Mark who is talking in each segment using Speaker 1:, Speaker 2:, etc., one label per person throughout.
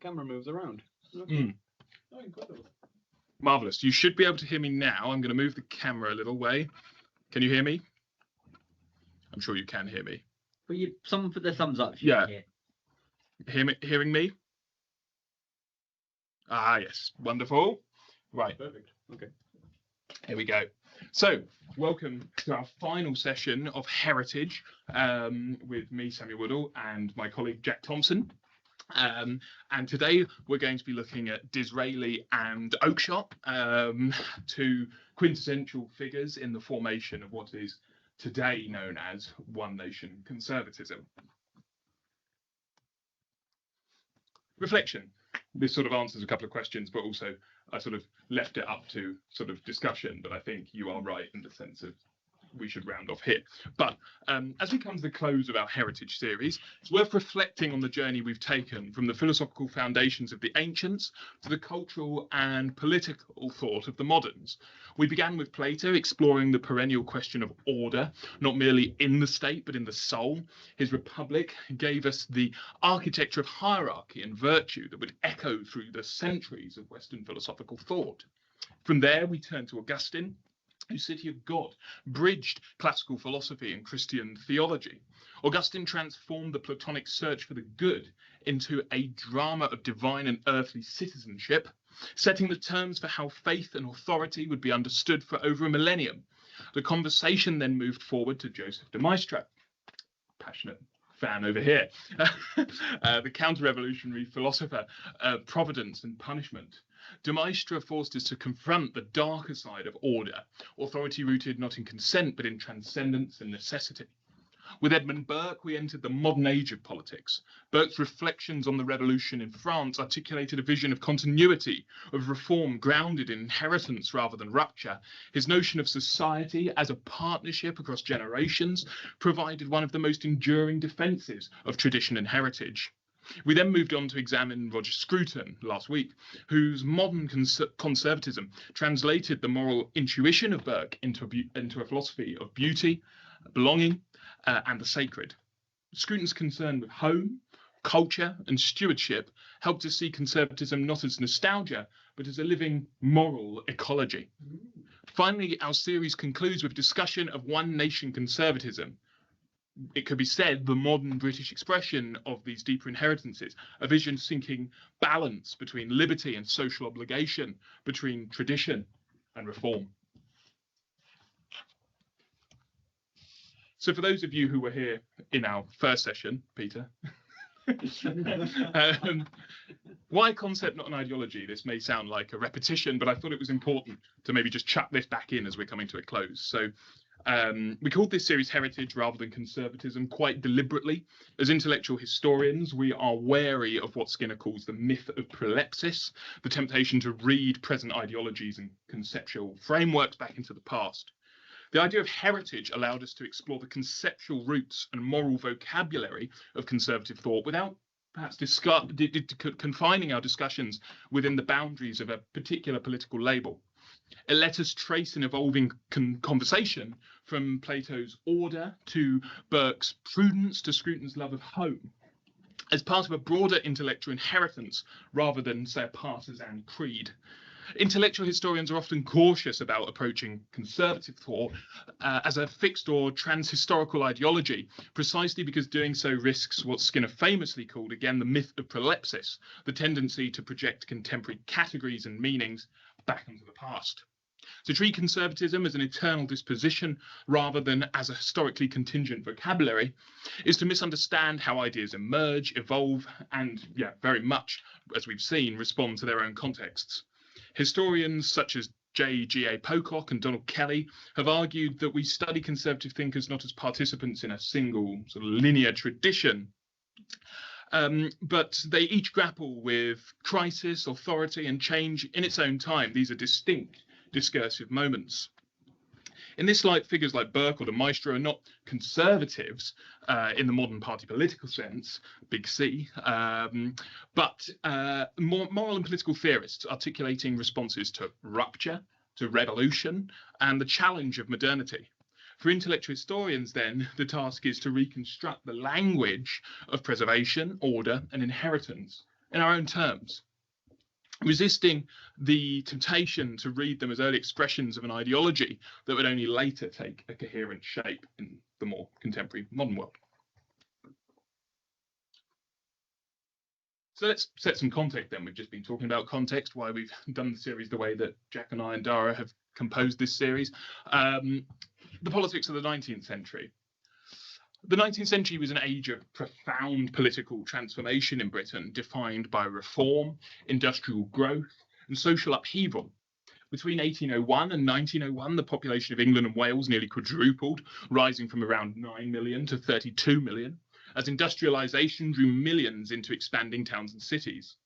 Speaker 1: camera moves around. Okay. Oh, incredible.
Speaker 2: Marvellous. You should be able to hear me now. I'm going to move the camera a little way. Can you hear me? I'm sure you can hear me.
Speaker 3: But someone put their thumbs up if you can hear.
Speaker 2: Hearing me? Ah, yes. Wonderful. Right.
Speaker 1: Perfect. Okay.
Speaker 2: Here we go. So, welcome to our final session of Heritage with me, Samuel Woodall, and my colleague Jack Thompson. And today we're going to be looking at Disraeli and Oakeshott, two quintessential figures in the formation of what is today known as one nation conservatism. Reflection. This sort of answers a couple of questions, but also I sort of left it up to sort of discussion, but I think you are right in the sense of we should round off here. But as we come to the close of our Heritage series, it's worth reflecting on the journey we've taken from the philosophical foundations of the ancients to the cultural and political thought of the moderns. We began with Plato exploring the perennial question of order, not merely in the state, but in the soul. His Republic gave us the architecture of hierarchy and virtue that would echo through the centuries of Western philosophical thought. From there, we turn to Augustine, whose City of God bridged classical philosophy and Christian theology. Augustine transformed the Platonic search for the good into a drama of divine and earthly citizenship, setting the terms for how faith and authority would be understood for over a millennium. The conversation then moved forward to Joseph de Maistre, passionate fan over here, the counter-revolutionary philosopher of providence and punishment. De Maistre forced us to confront the darker side of order, authority rooted not in consent but in transcendence and necessity. With Edmund Burke, we entered the modern age of politics. Burke's reflections on the revolution in France articulated a vision of continuity, of reform grounded in inheritance rather than rupture. His notion of society as a partnership across generations provided one of the most enduring defences of tradition and heritage. We then moved on to examine Roger Scruton last week, whose modern conservatism translated the moral intuition of Burke into a philosophy of beauty, belonging, and the sacred. Scruton's concern with home, culture, and stewardship helped us see conservatism not as nostalgia, but as a living moral ecology. Finally, our series concludes with discussion of one nation conservatism. It could be said the modern British expression of these deeper inheritances, a vision seeking balance between liberty and social obligation, between tradition and reform. So for those of you who were here in our first session, Peter, why concept, not an ideology? This may sound like a repetition, but I thought it was important to maybe just chuck this back in as we're coming to a close. So we called this series Heritage rather than Conservatism quite deliberately. As intellectual historians, we are wary of what Skinner calls the myth of prolepsis, the temptation to read present ideologies and conceptual frameworks back into the past. The idea of heritage allowed us to explore the conceptual roots and moral vocabulary of conservative thought without perhaps confining our discussions within the boundaries of a particular political label. It let us trace an evolving conversation from Plato's order to Burke's prudence to Scruton's love of home, as part of a broader intellectual inheritance rather than, say, a partisan creed. Intellectual historians are often cautious about approaching conservative thought as a fixed or trans-historical ideology, precisely because doing so risks what Skinner famously called, again, the myth of prolepsis, the tendency to project contemporary categories and meanings back into the past. To treat conservatism as an eternal disposition rather than as a historically contingent vocabulary is to misunderstand how ideas emerge, evolve, and, very much, as we've seen, respond to their own contexts. Historians such as J.G.A. Pocock and Donald Kelly have argued that we study conservative thinkers not as participants in a single sort of linear tradition, but they each grapple with crisis, authority, and change in its own time. These are distinct discursive moments. In this light, figures like Burke or de Maistre are not conservatives in the modern party political sense, big C, but more moral and political theorists articulating responses to rupture, to revolution, and the challenge of modernity. For intellectual historians, then, the task is to reconstruct the language of preservation, order, and inheritance in our own terms, resisting the temptation to read them as early expressions of an ideology that would only later take a coherent shape in the more contemporary modern world. So let's set some context then. We've just been talking about context, why we've done the series the way that Jack and I and Dara have composed this series. The politics of the 19th century. The 19th century was an age of profound political transformation in Britain, defined by reform, industrial growth, and social upheaval. Between 1801 and 1901, the population of England and Wales nearly quadrupled, rising from around 9 million to 32 million, as industrialisation drew millions into expanding towns and cities.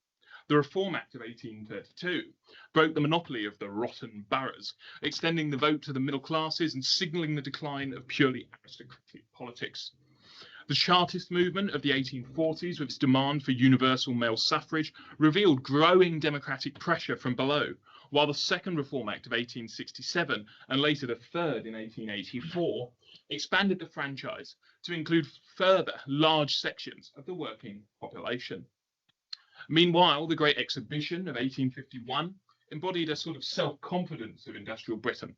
Speaker 2: The Reform Act of 1832 broke the monopoly of the rotten boroughs, extending the vote to the middle classes and signalling the decline of purely aristocratic politics. The Chartist movement of the 1840s, with its demand for universal male suffrage, revealed growing democratic pressure from below, while the Second Reform Act of 1867, and later the Third in 1884, expanded the franchise to include further large sections of the working population. Meanwhile, the Great Exhibition of 1851 embodied a sort of self-confidence of industrial Britain,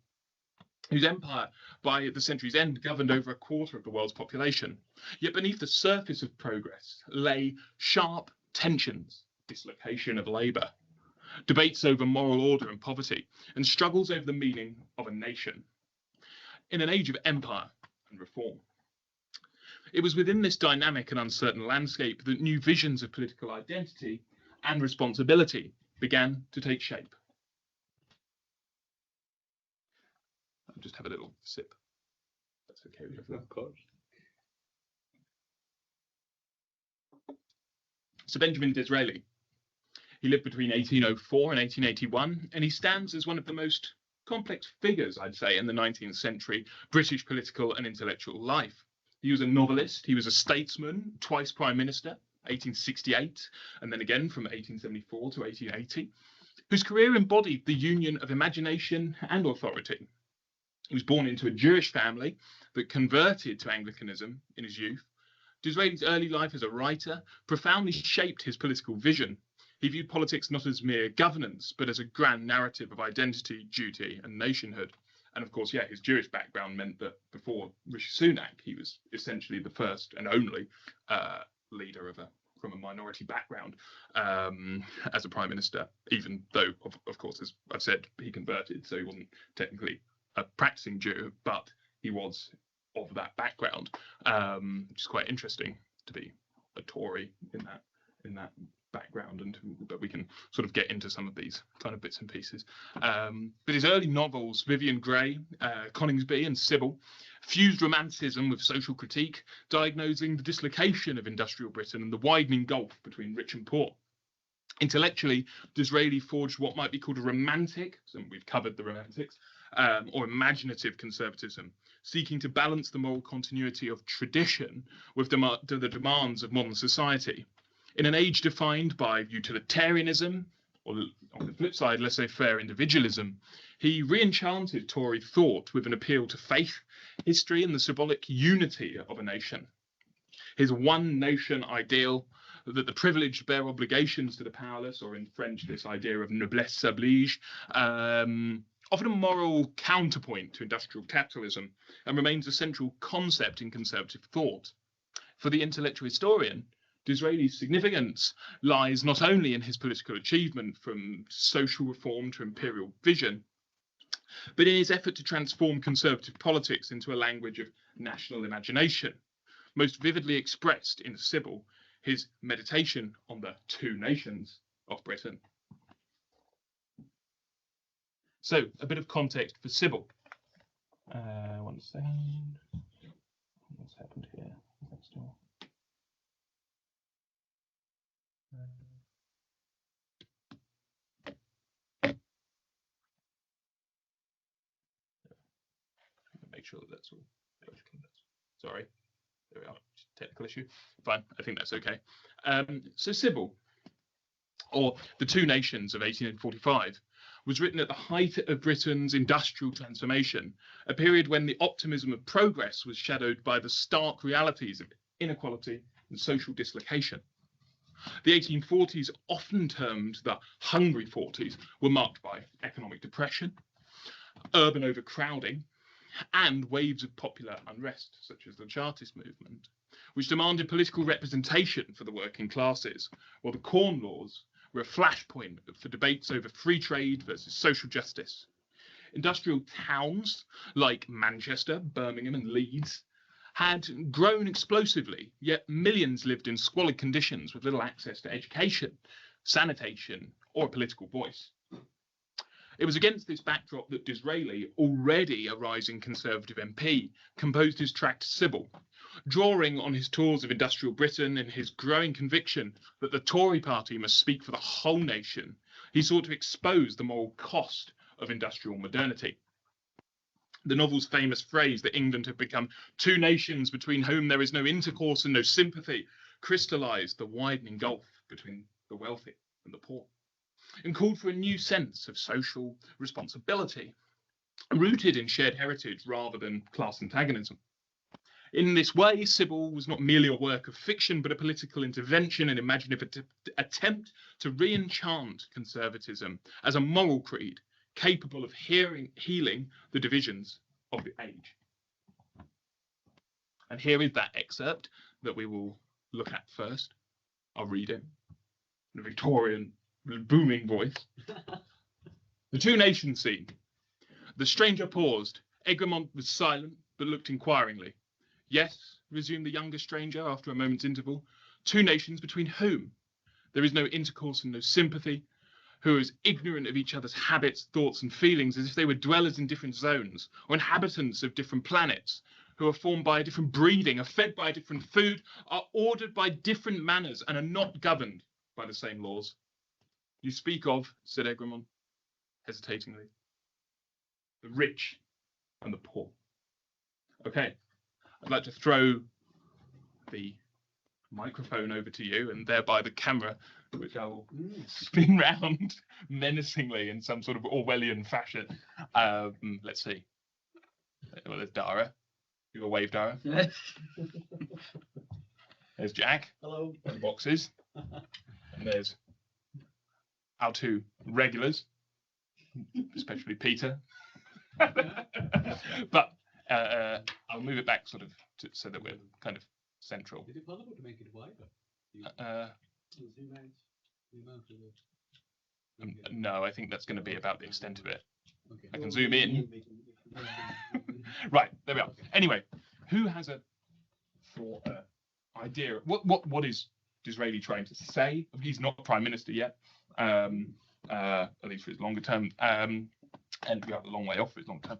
Speaker 2: whose empire by the century's end governed over a quarter of the world's population. Yet beneath the surface of progress lay sharp tensions, dislocation of labour, debates over moral order and poverty, and struggles over the meaning of a nation. In an age of empire and reform. It was within this dynamic and uncertain landscape that new visions of political identity and responsibility began to take shape. I'll just have a little sip. That's okay with you.
Speaker 1: Of course.
Speaker 2: So Benjamin Disraeli, he lived between 1804 and 1881, and he stands as one of the most complex figures, I'd say, in the 19th century British political and intellectual life. He was a novelist, he was a statesman, twice Prime Minister, 1868, and then again from 1874 to 1880, whose career embodied the union of imagination and authority. He was born into a Jewish family that converted to Anglicanism in his youth. Disraeli's early life as a writer profoundly shaped his political vision. He viewed politics not as mere governance, but as a grand narrative of identity, duty, and nationhood. And of course, yeah, his Jewish background meant that before Rishi Sunak, he was essentially the first and only leader from a minority background as a prime minister, even though, of course, as I've said, he converted, so he wasn't technically a practicing Jew, but he was of that background, which is quite interesting to be a Tory in that background, but we can sort of get into some of these kind of bits and pieces. But his early novels, Vivian Grey, Coningsby and Sybil, fused romanticism with social critique, diagnosing the dislocation of industrial Britain and the widening gulf between rich and poor. Intellectually, Disraeli forged what might be called a romantic, so we've covered the romantics, or imaginative conservatism, seeking to balance the moral continuity of tradition with the demands of modern society. In an age defined by utilitarianism, or on the flip side, laissez-faire individualism, he re-enchanted Tory thought with an appeal to faith, history, and the symbolic unity of a nation. His one nation ideal, that the privileged bear obligations to the powerless, or in French, this idea of noblesse oblige, offered a moral counterpoint to industrial capitalism and remains a central concept in conservative thought. For the intellectual historian, Disraeli's significance lies not only in his political achievement from social reform to imperial vision, but in his effort to transform conservative politics into a language of national imagination, most vividly expressed in Sybil, his meditation on the two nations of Britain. So, a bit of context for Sybil. 1 second. What's happened here? Make sure that that's all. Sorry, there we are. Technical issue. Fine, I think that's okay. So Sybil, or The Two Nations of 1845, was written at the height of Britain's industrial transformation, a period when the optimism of progress was shadowed by the stark realities of inequality and social dislocation. The 1840s, often termed the hungry 40s, were marked by economic depression, urban overcrowding, and waves of popular unrest, such as the Chartist movement, which demanded political representation for the working classes, while the Corn Laws were a flashpoint for debates over free trade versus social justice. Industrial towns like Manchester, Birmingham, and Leeds had grown explosively, yet millions lived in squalid conditions with little access to education, sanitation, or a political voice. It was against this backdrop that Disraeli, already a rising Conservative MP, composed his tract Sybil, drawing on his tours of industrial Britain and his growing conviction that the Tory party must speak for the whole nation. He sought to expose the moral cost of industrial modernity. The novel's famous phrase that England had become two nations between whom there is no intercourse and no sympathy crystallised the widening gulf between the wealthy and the poor, and called for a new sense of social responsibility, rooted in shared heritage rather than class antagonism. In this way, Sybil was not merely a work of fiction, but a political intervention and imaginative attempt to re-enchant conservatism as a moral creed capable of healing the divisions of the age. And here is that excerpt that we will look at first. I'll read it in a Victorian booming voice. The two nations scene. The stranger paused. Egremont was silent, but looked inquiringly. Yes, resumed the younger stranger after a moment's interval. Two nations between whom? There is no intercourse and no sympathy, who are as ignorant of each other's habits, thoughts, and feelings as if they were dwellers in different zones, or inhabitants of different planets, who are formed by a different breeding, are fed by a different food, are ordered by different manners, and are not governed by the same laws. You speak of, said Egremont, hesitatingly, the rich and the poor. Okay, I'd like to throw the microphone over to you, and thereby the camera, which I will spin round menacingly in some sort of Orwellian fashion. Let's see. Well, there's Dara. You a wave, Dara?
Speaker 3: Yes.
Speaker 2: There's Jack.
Speaker 1: Hello.
Speaker 2: The boxes. And there's our two regulars, especially Peter. But I'll move it back sort of so that we're kind of central.
Speaker 1: Is it possible to make it wider?
Speaker 2: No, I think that's going to be about the extent of it.
Speaker 1: Okay.
Speaker 2: I can zoom in. Right, there we are. Anyway, who has a thought, idea? What is Disraeli trying to say? He's not prime minister yet, at least for his longer term, and we have a long way off for his long term.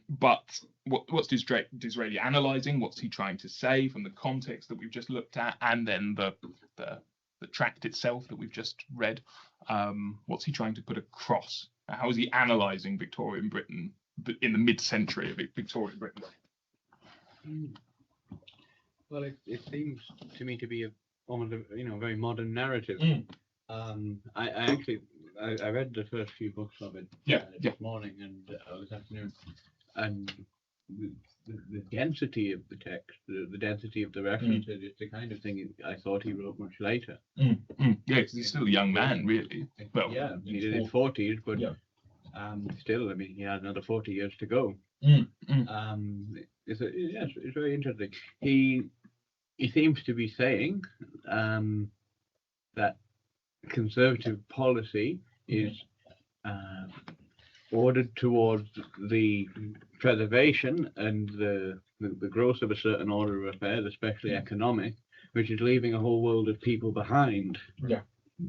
Speaker 2: But what's Disraeli analysing? What's he trying to say from the context that we've just looked at, and then the tract itself that we've just read? What's he trying to put across? How is he analysing Victorian Britain in the mid-century of Victorian Britain?
Speaker 1: Well, it seems to me to be almost a very modern narrative. I actually read the first few books of it this morning and this afternoon, and the density of the text, the density of the references, is the kind of thing I thought he wrote much later.
Speaker 2: Yeah, because he's still a young man, really. Well,
Speaker 1: yeah, he's in his 40s, but still, I mean, he has another 40 years to go. It's very interesting. He seems to be saying that conservative policy is ordered towards the preservation and the growth of a certain order of affairs, especially economic, which is leaving a whole world of people behind.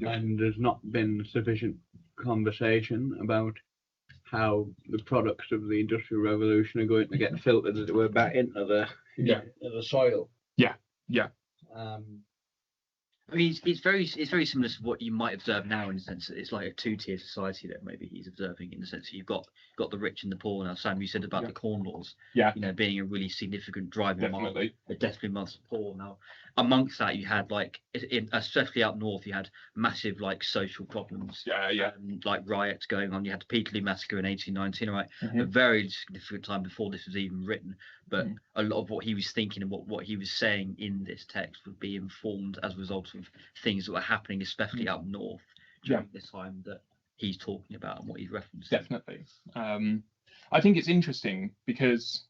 Speaker 1: And there's not been sufficient conversation about how the products of the Industrial Revolution are going to get filtered, as it were, back into the soil.
Speaker 3: I mean, it's very similar to what you might observe now, in the sense that it's like a two-tier society that maybe he's observing, in the sense that you've got the rich and the poor. Now, Sam, you said about the Corn Laws, being a really significant driving definitely amongst the poor. Now, amongst that, you had especially up north, you had massive social problems, like riots going on. You had the Peterloo massacre in 1819, right? A very significant time before this was even written. but a lot of what he was thinking and what he was saying in this text would be informed as a result of things that were happening, especially up north during the time that he's talking about and what he's referencing.
Speaker 2: Definitely. I think it's interesting because,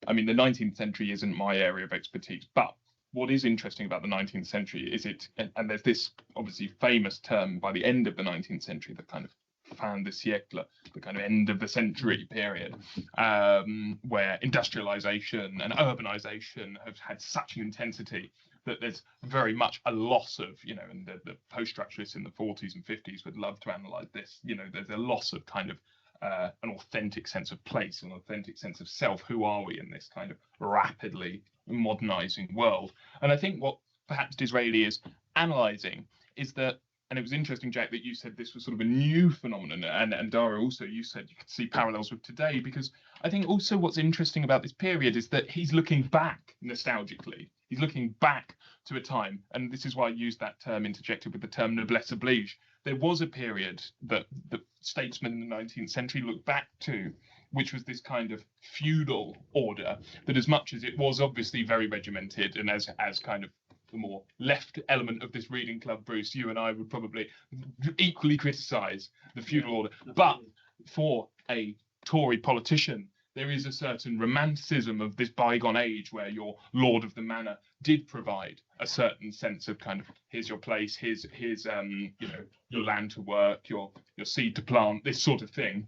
Speaker 2: I mean, the 19th century isn't my area of expertise, but what is interesting about the 19th century is and there's this obviously famous term by the end of the 19th century, the kind of fin de siècle, the kind of end of the century period, where industrialization and urbanization have had such an intensity that there's very much a loss of, and the post-structuralists in the 40s and 50s would love to analyze this, there's a loss of kind of an authentic sense of place, an authentic sense of self. Who are we in this kind of rapidly modernizing world? And I think what perhaps Disraeli is analyzing is that, and it was interesting, Jack, that you said this was sort of a new phenomenon, and Dara also, you said you could see parallels with today, because I think also what's interesting about this period is that he's looking back nostalgically. He's looking back to a time, and this is why I used that term interjected with the term noblesse oblige. There was a period that the statesmen in the 19th century looked back to, which was this kind of feudal order that, as much as it was obviously very regimented, and as kind of the more left element of this reading club, Bruce, you and I would probably equally criticise the feudal order. But for a Tory politician, there is a certain romanticism of this bygone age where your lord of the manor did provide a certain sense of kind of, here's your place, here's your land to work, your seed to plant, this sort of thing.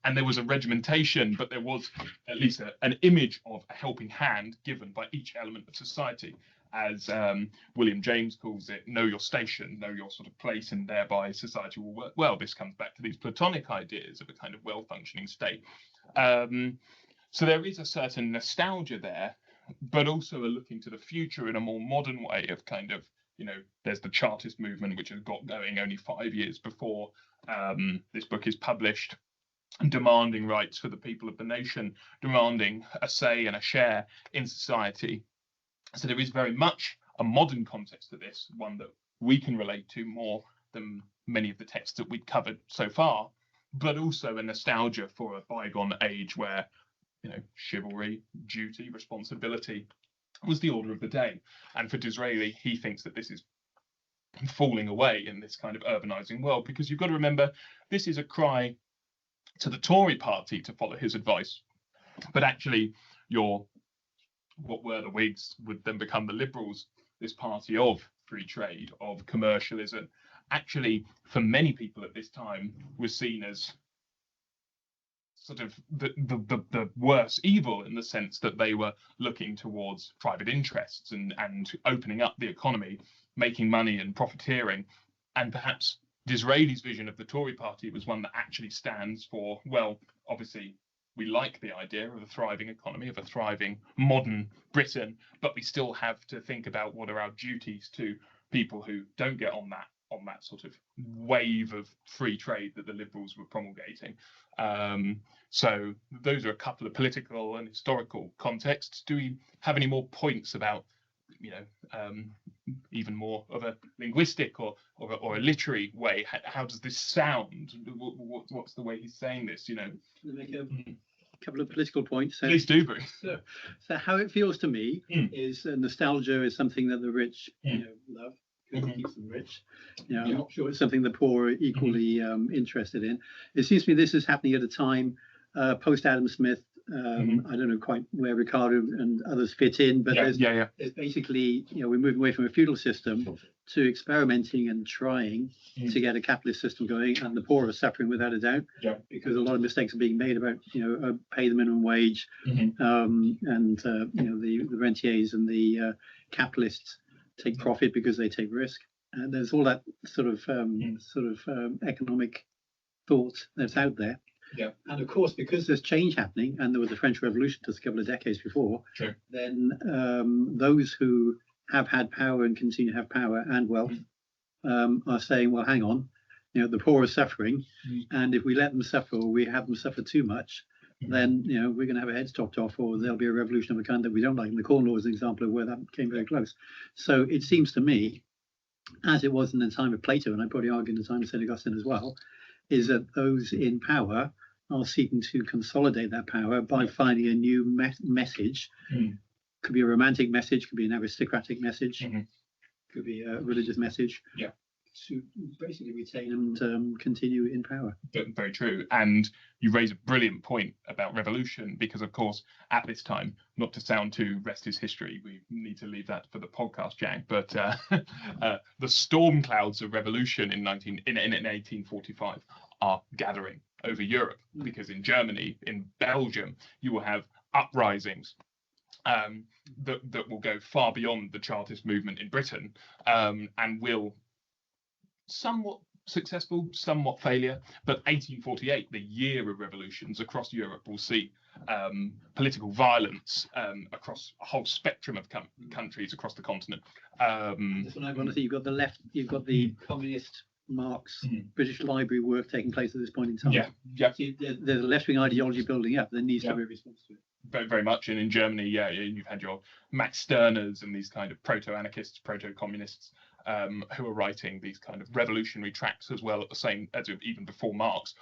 Speaker 2: And there was a regimentation, but there was at least an image of a helping hand given by each element of society. As William James calls it, know your station, know your sort of place, and thereby society will work well. This comes back to these Platonic ideas of a kind of well-functioning state. So there is a certain nostalgia there, but also a looking to the future in a more modern way of kind of, there's the Chartist movement, which has got going only 5 years before this book is published, demanding rights for the people of the nation, demanding a say and a share in society. So there is very much a modern context to this, one that we can relate to more than many of the texts that we've covered so far, but also a nostalgia for a bygone age where, chivalry, duty, responsibility was the order of the day. And for Disraeli, he thinks that this is falling away in this kind of urbanizing world, because you've got to remember, this is a cry to the Tory party to follow his advice, but actually what were the Whigs would then become the Liberals, this party of free trade, of commercialism, actually for many people at this time was seen as sort of the worse evil, in the sense that they were looking towards private interests and opening up the economy, making money and profiteering. And perhaps Disraeli's vision of the Tory party was one that actually stands for, well, obviously we like the idea of a thriving economy, of a thriving modern Britain, but we still have to think about what are our duties to people who don't get on that sort of wave of free trade that the Liberals were promulgating. So those are a couple of political and historical contexts. Do we have any more points about, even more of a linguistic or a literary way? How does this sound? What's the way he's saying this?
Speaker 4: Make a couple of political points.
Speaker 2: Please do, Bruce.
Speaker 4: So how it feels to me is nostalgia is something that the rich, love. It keeps them rich. I'm not sure it's something the poor are equally interested in. It seems to me this is happening at a time post Adam Smith. I don't know quite where Ricardo and others fit in, but there's basically, we're moving away from a feudal system to experimenting and trying to get a capitalist system going, and the poor are suffering without a doubt, because a lot of mistakes are being made about, pay the minimum wage, and the rentiers and the capitalists take profit because they take risk. And there's all that sort of economic thought that's out there.
Speaker 2: Yeah.
Speaker 4: And of course, because there's change happening, and there was the French Revolution just a couple of decades before, then those who have had power and continue to have power and wealth are saying, well, hang on, the poor are suffering, and if we let them suffer, or we have them suffer too much, then we're going to have our heads chopped off, or there'll be a revolution of a kind that we don't like. And the Corn Law is an example of where that came very close. So it seems to me, as it was in the time of Plato, and I probably argue in the time of St. Augustine as well, is that those in power are seeking to consolidate that power by finding a new message. Could be a romantic message, could be an aristocratic message, could be a religious message.
Speaker 2: Yeah.
Speaker 4: To basically retain and continue in power.
Speaker 2: Very true. And you raise a brilliant point about revolution, because, of course, at this time, not to sound too rest is history, we need to leave that for the podcast, Jack, but the storm clouds of revolution in 1845 are gathering over Europe, because in Germany, in Belgium, you will have uprisings that will go far beyond the Chartist movement in Britain, and will somewhat successful, somewhat failure, but 1848, the year of revolutions across Europe, will see political violence across a whole spectrum of countries across the continent.
Speaker 4: Just when I want to see, you've got the left, you've got the communist Marx British Library work taking place at this point in time.
Speaker 2: Yeah.
Speaker 4: There's a left-wing ideology building up. There needs to be a response to it.
Speaker 2: Very, very much. And in Germany, you've had your Max Sterners and these kind of proto-anarchists, proto-communists, who are writing these kind of revolutionary tracts as well, at the same as even before Marx.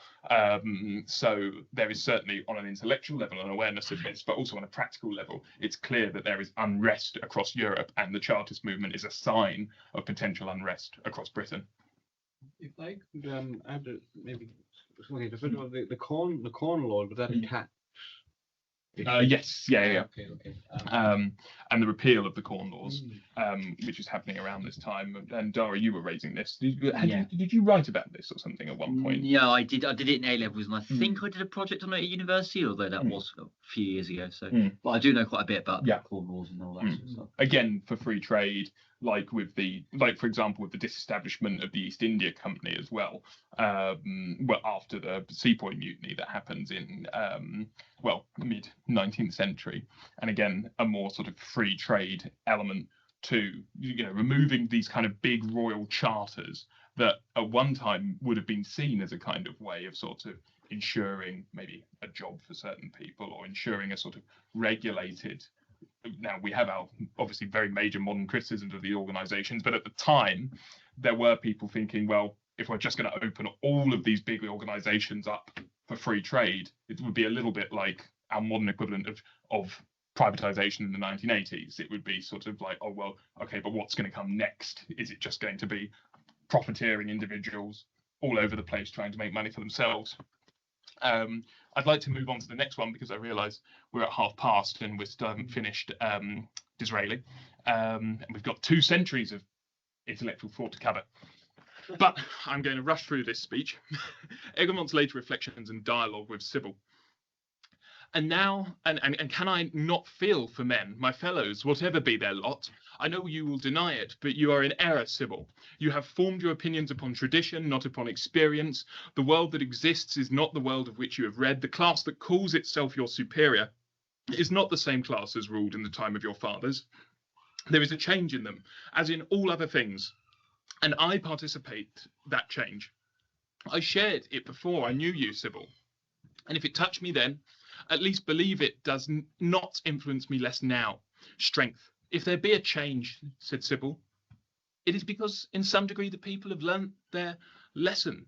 Speaker 2: So there is certainly, on an intellectual level, an awareness of this, but also on a practical level, it's clear that there is unrest across Europe, and the Chartist movement is a sign of potential unrest across Britain.
Speaker 1: If I could add maybe something to the corn law, was that a tax?
Speaker 2: Yes, yeah.
Speaker 1: Okay.
Speaker 2: And the repeal of the Corn Laws, which is happening around this time. And Dara, you were raising this. Did you write about this or something at one point?
Speaker 3: Yeah, I did it in A levels, and I think I did a project on it at university, although that was a few years ago. So, but I do know quite a bit about the Corn Laws and all that sort of stuff.
Speaker 2: Again, for free trade, for example, with the disestablishment of the East India Company as well. After the Sepoy Mutiny that happens in mid 19th century, and again a more sort of free trade element to removing these kind of big royal charters that at one time would have been seen as a kind of way of sort of ensuring maybe a job for certain people, or ensuring a sort of regulated. Now, we have our obviously very major modern criticisms of the organizations, but at the time there were people thinking, well, if we're just going to open all of these big organizations up for free trade, it would be a little bit like our modern equivalent of privatization in the 1980s. It would be sort of like, oh, well, okay, but what's going to come next? Is it just going to be profiteering individuals all over the place trying to make money for themselves? I'd like to move on to the next one, because I realise we're at past and we still haven't finished Disraeli. And we've got 2 centuries of intellectual thought to cover. But I'm going to rush through this speech. Egremont's later reflections and dialogue with Sybil. And now, and can I not feel for men, my fellows, whatever be their lot? I know you will deny it, but you are in error, Sybil. You have formed your opinions upon tradition, not upon experience. The world that exists is not the world of which you have read. The class that calls itself your superior is not the same class as ruled in the time of your fathers. There is a change in them, as in all other things, and I participate that change. I shared it before I knew you, Sybil, and if it touched me then, at least believe it does not influence me less now. Strength. If there be a change, said Sybil, it is because in some degree the people have learnt their lesson.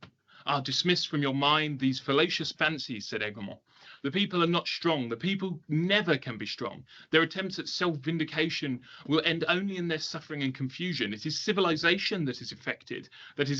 Speaker 2: Dismiss from your mind these fallacious fancies, said Egremont. The people are not strong. The people never can be strong. Their attempts at self-vindication will end only in their suffering and confusion. It is civilization that is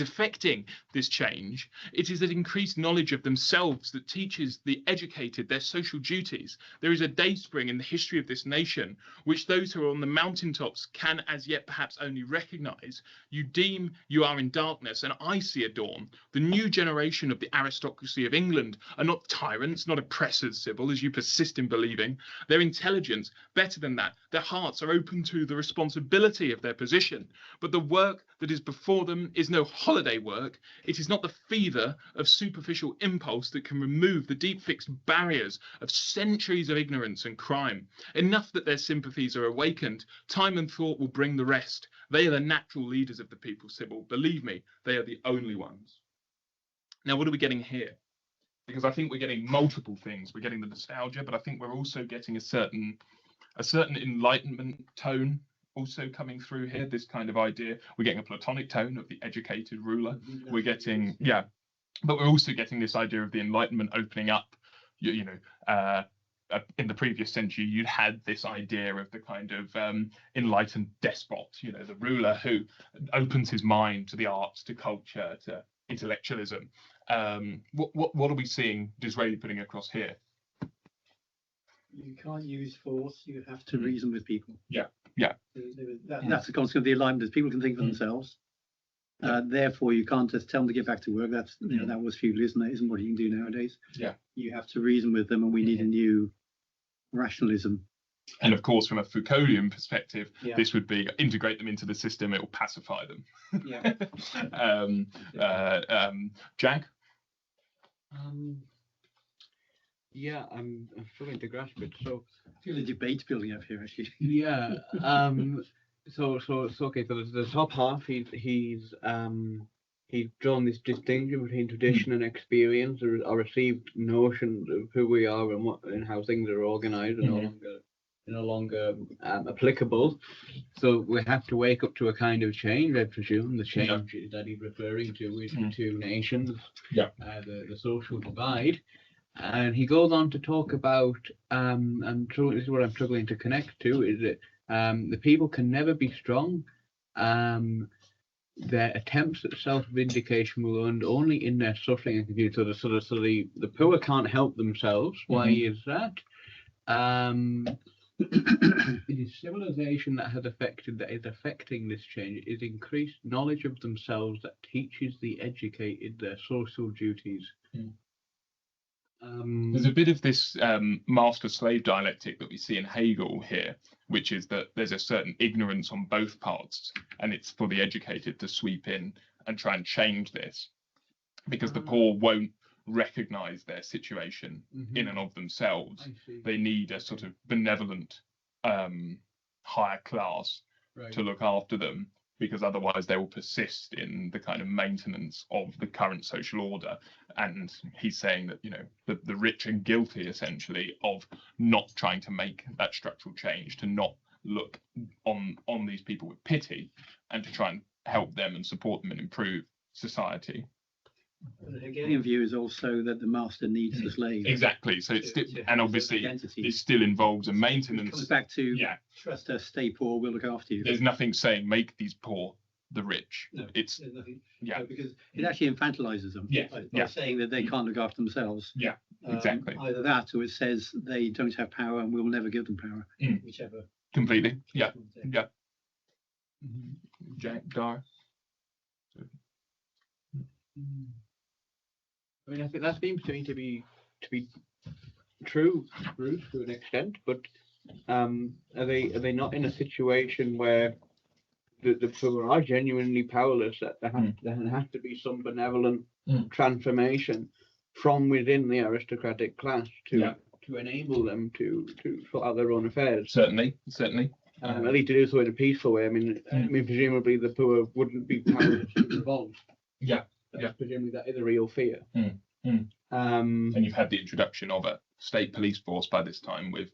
Speaker 2: affecting this change. It is that increased knowledge of themselves that teaches the educated their social duties. There is a dayspring in the history of this nation, which those who are on the mountaintops can as yet perhaps only recognize. You deem you are in darkness, and I see a dawn. The new generation of the aristocracy of England are not tyrants, not oppressors, Sybil, as you persist in believing. Their intelligence, better than that, their hearts are open to the responsibility of their position. But the work that is before them is no holiday work. It is not the fever of superficial impulse that can remove the deep fixed barriers of centuries of ignorance and crime. Enough that their sympathies are awakened. Time and thought will bring the rest. They are the natural leaders of the people, Sybil. Believe me, they are the only ones. Now, what are we getting here? Because I think we're getting multiple things. We're getting the nostalgia, but I think we're also getting a certain Enlightenment tone also coming through here. This kind of idea. We're getting a Platonic tone of the educated ruler. We're getting, But we're also getting this idea of the Enlightenment opening up, in the previous century, you'd had this idea of the kind of enlightened despot, the ruler who opens his mind to the arts, to culture, to intellectualism. What are we seeing Disraeli putting across here?
Speaker 4: You can't use force. You have to reason with people.
Speaker 2: Yeah.
Speaker 4: That's the concept of the Enlightenment. People can think for themselves. Therefore, you can't just tell them to get back to work. That's that was feudalism. That isn't what you can do nowadays.
Speaker 2: Yeah.
Speaker 4: You have to reason with them, and we need a new rationalism.
Speaker 2: And of course, from a Foucauldian perspective, this would be integrate them into the system. It will pacify them.
Speaker 4: Yeah.
Speaker 2: Jag?
Speaker 1: Yeah, I'm struggling to grasp it. So
Speaker 4: I feel a debate building up here, actually.
Speaker 1: yeah. So it's okay. So the top half, he's drawn this distinction between tradition and experience, or received notions of who we are and how things are organised, and no longer applicable. So we have to wake up to a kind of change, I presume. The change that he's referring to is the two nations, the social divide. And he goes on to talk about, and this is what I'm struggling to connect to, is that the people can never be strong. Their attempts at self-vindication will end only in their suffering and confusion. So the poor can't help themselves. Why is that? It is civilization that is affecting this change. It is increased knowledge of themselves that teaches the educated their social duties.
Speaker 2: There's a bit of this master-slave dialectic that we see in Hegel here, which is that there's a certain ignorance on both parts, and it's for the educated to sweep in and try and change this, because the poor won't recognize their situation in and of themselves. They need a sort of benevolent higher class to look after them, because otherwise they will persist in the kind of maintenance of the current social order. And he's saying that, the rich and guilty, essentially, of not trying to make that structural change, to not look on these people with pity, and to try and help them and support them and improve society.
Speaker 4: The Hegelian view is also that the master needs the slave.
Speaker 2: Exactly. So it's still, and obviously it still involves a maintenance. It comes
Speaker 4: back to trust us, stay poor, we'll look after you.
Speaker 2: There's nothing saying make these poor the rich.
Speaker 4: No,
Speaker 2: it's
Speaker 4: nothing. No, because it actually infantilizes them. By saying that they can't look after themselves.
Speaker 2: Yeah, exactly.
Speaker 4: Either that, or it says they don't have power and we'll never give them power. Whichever.
Speaker 2: Completely. Yeah. Jack Dar.
Speaker 1: I mean, I think that seems to me to be true, Bruce, to an extent. But are they not in a situation where the poor are genuinely powerless? That there has to be some benevolent transformation from within the aristocratic class to enable them to sort out their own affairs.
Speaker 2: Certainly.
Speaker 1: At least to do so in a peaceful way. I mean, presumably the poor wouldn't be powerless to revolt. Presumably that is a real fear.
Speaker 2: And you've had the introduction of a state police force by this time with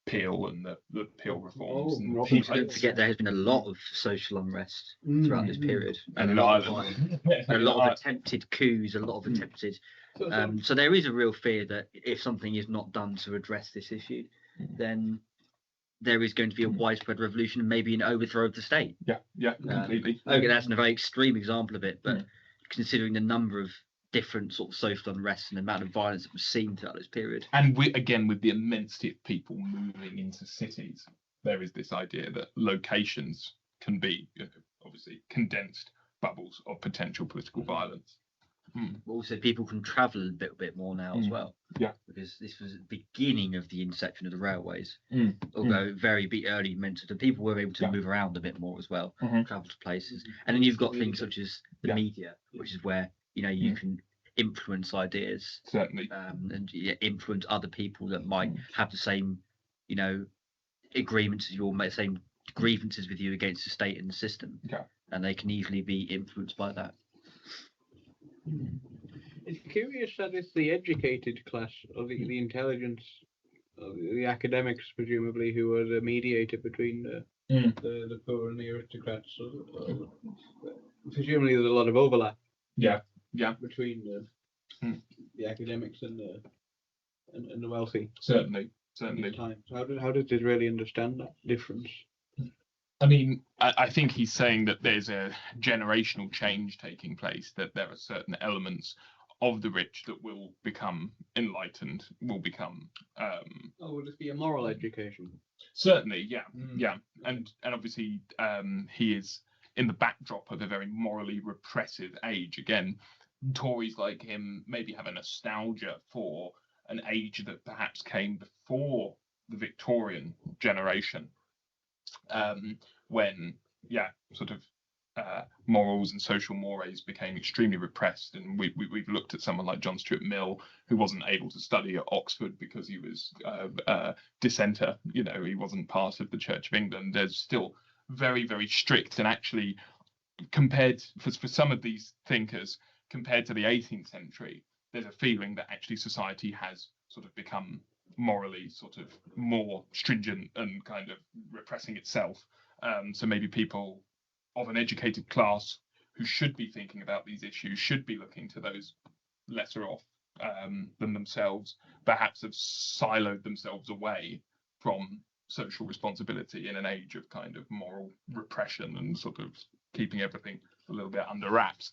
Speaker 2: Peel and the Peel reforms.
Speaker 3: Don't forget there has been a lot of social unrest throughout this period,
Speaker 2: and in Ireland,
Speaker 3: a lot of attempted coups, a lot of attempted. So there is a real fear that if something is not done to address this issue, then there is going to be a widespread revolution and maybe an overthrow of the state.
Speaker 2: Completely.
Speaker 3: Okay, that's a very extreme example of it, but considering the number of different sort of social unrest and the amount of violence that was seen throughout this period.
Speaker 2: And with the immensity of people moving into cities, there is this idea that locations can be obviously condensed bubbles of potential political violence.
Speaker 3: Also, people can travel a little bit more now as well. Because this was the beginning of the inception of the railways. Although very early mentioned, and people were able to move around a bit more as well, travel to places. And then you've got things such as the media, which is where you can influence ideas,
Speaker 2: certainly,
Speaker 3: and influence other people that might have the same, agreements as you, or same grievances with you against the state and the system, and they can easily be influenced by that.
Speaker 1: It's curious that it's the educated class, or the intelligence, the academics, presumably, who are the mediator between the poor and the aristocrats. So, presumably, there's a lot of overlap.
Speaker 2: Yeah.
Speaker 1: Between the academics and the wealthy.
Speaker 2: Certainly.
Speaker 1: Times. How does Disraeli understand that difference?
Speaker 2: I mean, I think he's saying that there's a generational change taking place, that there are certain elements of the rich that will become enlightened, will become
Speaker 1: will it be a moral education?
Speaker 2: Certainly, yeah. And obviously he is in the backdrop of a very morally repressive age. Again, Tories like him maybe have a nostalgia for an age that perhaps came before the Victorian generation, when sort of morals and social mores became extremely repressed. And we've looked at someone like John Stuart Mill, who wasn't able to study at Oxford because he was a dissenter. You know, he wasn't part of the Church of England. There's still very, very strict, and actually compared for some of these thinkers, compared to the 18th century, there's a feeling that actually society has sort of become morally sort of more stringent and kind of repressing itself. So maybe people of an educated class who should be thinking about these issues should be looking to those lesser off than themselves, perhaps have siloed themselves away from social responsibility in an age of kind of moral repression and sort of keeping everything a little bit under wraps.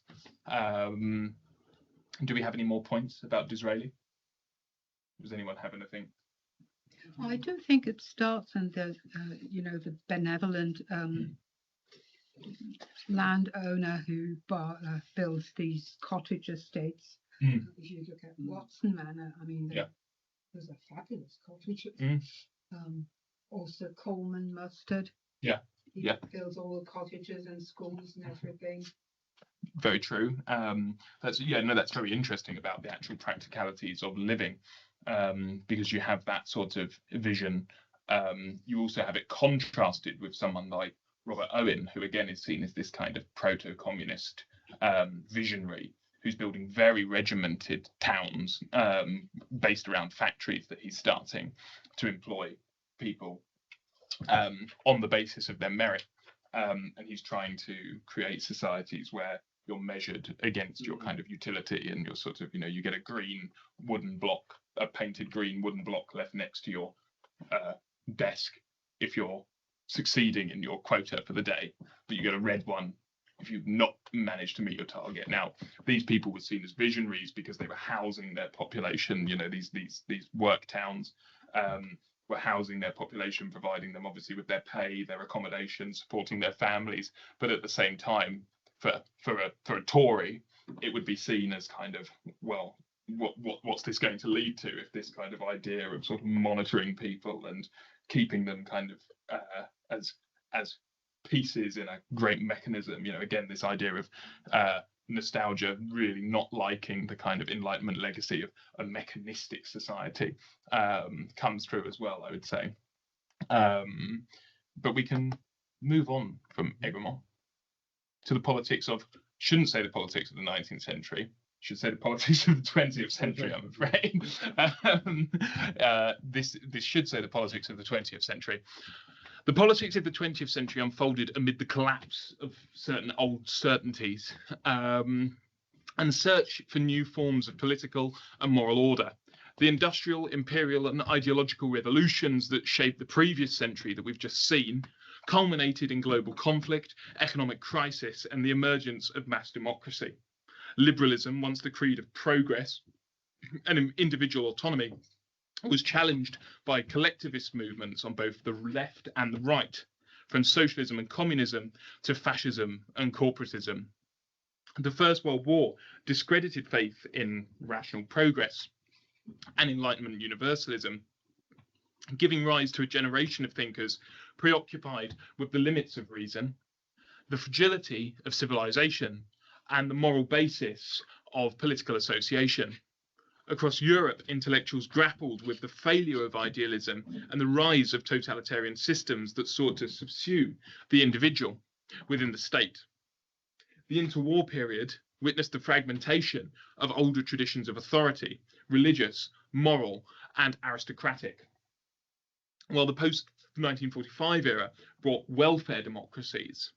Speaker 2: Do we have any more points about Disraeli? Does anyone have anything?
Speaker 5: I do think it starts in the the benevolent landowner who builds these cottage estates. If you look at Watson Manor, I mean, those are fabulous cottages. Also Coleman Mustard. He builds all the cottages and schools and everything.
Speaker 2: Very true. That's very interesting about the actual practicalities of living, because you have that sort of vision. You also have it contrasted with someone like Robert Owen, who again is seen as this kind of proto-communist visionary, who's building very regimented towns based around factories that he's starting to employ people on the basis of their merit. And he's trying to create societies where you're measured against your kind of utility, and you're sort of, you get a green wooden block, a painted green wooden block left next to your desk if you're succeeding in your quota for the day, but you get a red one if you've not managed to meet your target. Now, these people were seen as visionaries because they were housing their population. These work towns were housing their population, providing them obviously with their pay, their accommodation, supporting their families. But at the same time, for a Tory, it would be seen as kind of, well, what's this going to lead to if this kind of idea of sort of monitoring people and keeping them kind of as pieces in a great mechanism. Again, this idea of nostalgia, really not liking the kind of Enlightenment legacy of a mechanistic society, comes through as well, I would say. But we can move on from Egremont to the politics of, shouldn't say the politics of the 19th century, should say the politics of the 20th century, I'm afraid. This should say the politics of the 20th century. The politics of the 20th century unfolded amid the collapse of certain old certainties and search for new forms of political and moral order. The industrial, imperial and ideological revolutions that shaped the previous century that we've just seen culminated in global conflict, economic crisis and the emergence of mass democracy. Liberalism, once the creed of progress and individual autonomy, was challenged by collectivist movements on both the left and the right, from socialism and communism to fascism and corporatism. The First World War discredited faith in rational progress and Enlightenment universalism, giving rise to a generation of thinkers preoccupied with the limits of reason, the fragility of civilization, and the moral basis of political association. Across Europe, intellectuals grappled with the failure of idealism and the rise of totalitarian systems that sought to subsume the individual within the state. The interwar period witnessed the fragmentation of older traditions of authority, religious, moral, and aristocratic. While the post-1945 era brought welfare democracies,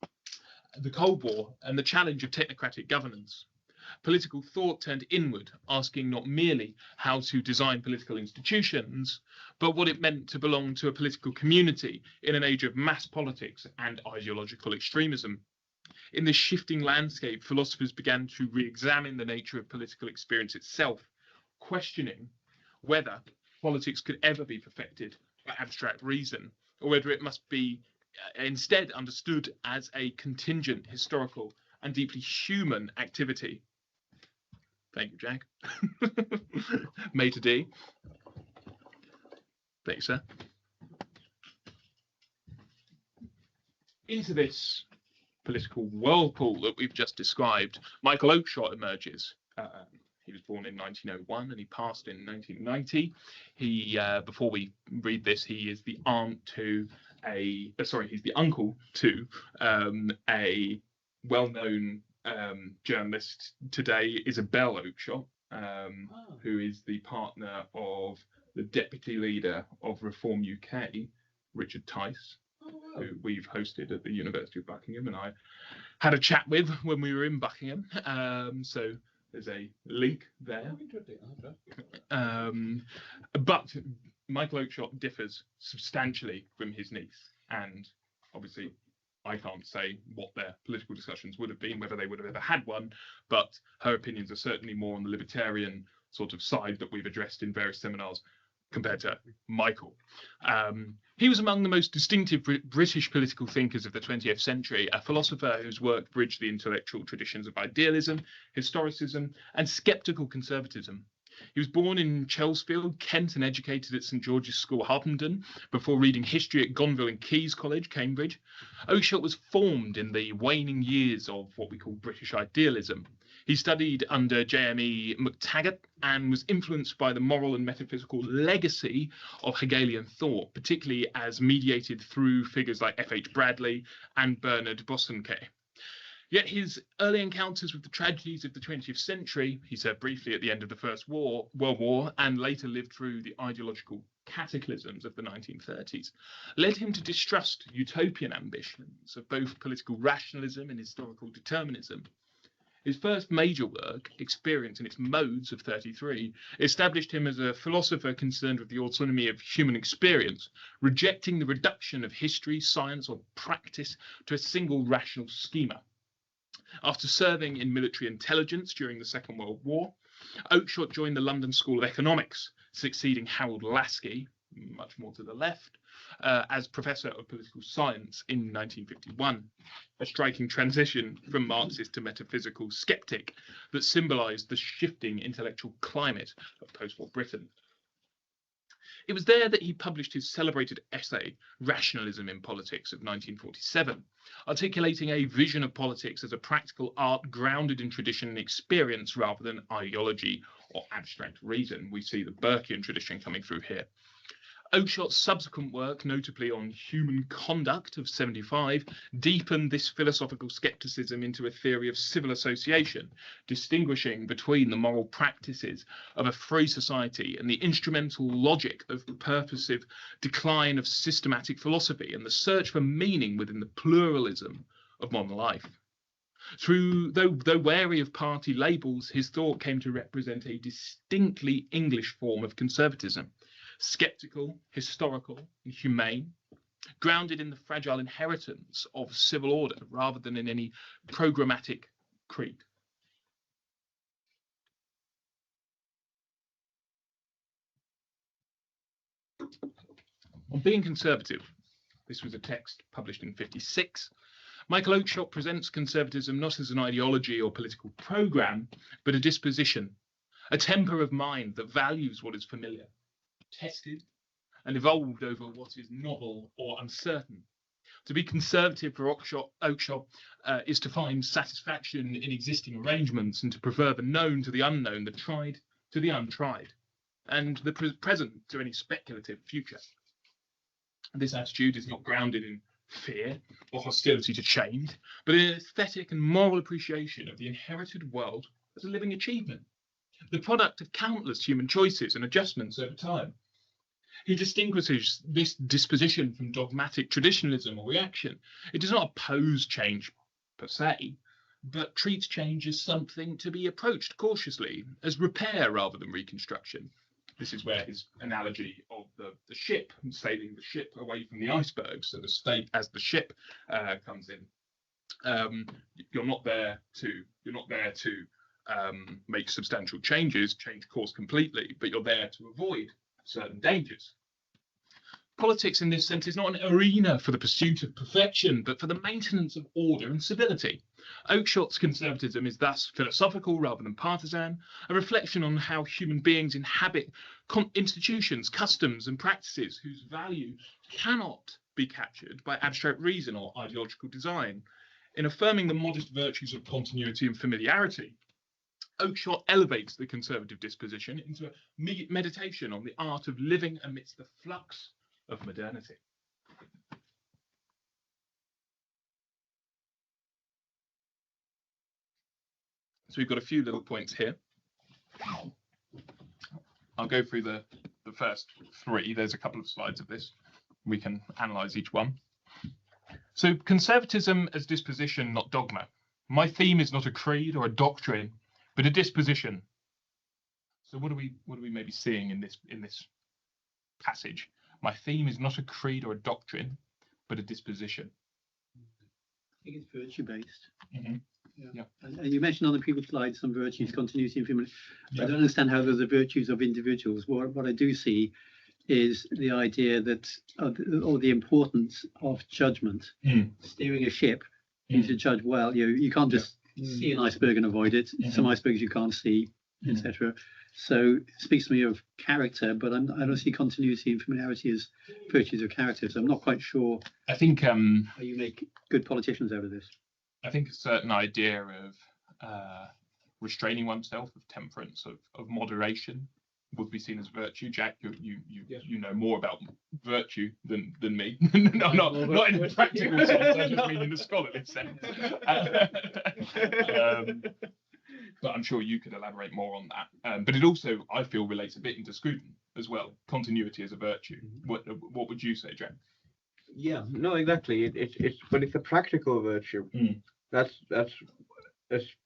Speaker 2: the Cold War and the challenge of technocratic governance, Political thought turned inward, asking not merely how to design political institutions, but what it meant to belong to a political community in an age of mass politics and ideological extremism. In this shifting landscape, philosophers began to re-examine the nature of political experience itself, questioning whether politics could ever be perfected by abstract reason, or whether it must be instead understood as a contingent, historical, and deeply human activity. Thank you, Jack. Mate D. Thank you, sir. Into this political whirlpool that we've just described, Michael Oakeshott emerges. He was born in 1901 and he passed in 1990. He, before we read this, he is the he's the uncle to a well-known journalist today, Sybil Oakeshott, who is the partner of the deputy leader of Reform UK, Richard Tice, who we've hosted at the University of Buckingham, and I had a chat with when we were in Buckingham. So there's a link there. But Michael Oakeshott differs substantially from his niece, and obviously I can't say what their political discussions would have been, whether they would have ever had one, but her opinions are certainly more on the libertarian sort of side that we've addressed in various seminars compared to Michael. He was among the most distinctive British political thinkers of the 20th century, a philosopher whose work bridged the intellectual traditions of idealism, historicism, and sceptical conservatism. He was born in Chelsfield, Kent, and educated at St George's School, Harpenden, before reading history at Gonville and Caius College, Cambridge. Oakeshott was formed in the waning years of what we call British idealism. He studied under J.M.E. McTaggart and was influenced by the moral and metaphysical legacy of Hegelian thought, particularly as mediated through figures like F.H. Bradley and Bernard Bosanquet. Yet his early encounters with the tragedies of the 20th century, he served briefly at the end of the First World War and later lived through the ideological cataclysms of the 1930s, led him to distrust utopian ambitions of both political rationalism and historical determinism. His first major work, Experience and its Modes of 33, established him as a philosopher concerned with the autonomy of human experience, rejecting the reduction of history, science, or practice to a single rational schema. After serving in military intelligence during the Second World War, Oakeshott joined the London School of Economics, succeeding Harold Lasky, much more to the left, as Professor of Political Science in 1951, a striking transition from Marxist to metaphysical skeptic that symbolised the shifting intellectual climate of post-war Britain. It was there that he published his celebrated essay, Rationalism in Politics, of 1947, articulating a vision of politics as a practical art grounded in tradition and experience rather than ideology or abstract reason. We see the Burkean tradition coming through here. Oakeshott's subsequent work, notably on human conduct of 75, deepened this philosophical skepticism into a theory of civil association, distinguishing between the moral practices of a free society and the instrumental logic of purposive decline of systematic philosophy and the search for meaning within the pluralism of modern life. Though wary of party labels, his thought came to represent a distinctly English form of conservatism, sceptical, historical, and humane, grounded in the fragile inheritance of civil order rather than in any programmatic creed. On being conservative, this was a text published in 56. Michael Oakeshott presents conservatism not as an ideology or political program, but a disposition, a temper of mind that values what is familiar, tested and evolved over what is novel or uncertain. To be conservative for Oakeshott is to find satisfaction in existing arrangements and to prefer the known to the unknown, the tried to the untried, and the present to any speculative future. This attitude is not grounded in fear or hostility to change, but in an aesthetic and moral appreciation of the inherited world as a living achievement, the product of countless human choices and adjustments over time. He distinguishes this disposition from dogmatic traditionalism or reaction. It does not oppose change per se, but treats change as something to be approached cautiously, as repair rather than reconstruction. This is where his analogy of the ship, sailing the ship away from the iceberg, so the state as the ship comes in. You're not there to make substantial changes, change course completely, but you're there to avoid certain dangers. Politics in this sense is not an arena for the pursuit of perfection, but for the maintenance of order and civility. Oakeshott's conservatism is thus philosophical rather than partisan, a reflection on how human beings inhabit institutions, customs and practices whose value cannot be captured by abstract reason or ideological design. In affirming the modest virtues of continuity and familiarity, Oakeshott elevates the conservative disposition into a meditation on the art of living amidst the flux of modernity. So we've got a few little points here. I'll go through the first three. There's a couple of slides of this. We can analyse each one. So conservatism as disposition, not dogma. My theme is not a creed or a doctrine, but a disposition. So what are we maybe seeing in this passage? My theme is not a creed or a doctrine, but a disposition.
Speaker 4: I think it's virtue-based.
Speaker 2: Mm-hmm.
Speaker 4: Yeah. And you mentioned on the previous slide some virtues, continuity and familiarity. I don't understand how those are virtues of individuals. What I do see is the idea that, or the importance of judgment. Steering a ship, you need to judge well. You can't just see an iceberg and avoid it. Some icebergs you can't see, etc. So it speaks to me of character, but I don't see continuity and familiarity as virtues of character. So I'm not quite sure.
Speaker 2: I think
Speaker 4: how you make good politicians out of this.
Speaker 2: I think a certain idea of restraining oneself, of temperance, of moderation, would be seen as virtue. Jack, you know more about virtue than me. No, not in the practical sense. I just mean in the scholarly sense. But I'm sure you could elaborate more on that. But it also, I feel, relates a bit into Scruton as well. Continuity as a virtue. What would you say, Jack?
Speaker 1: Yeah, no, exactly. It's a practical virtue. That's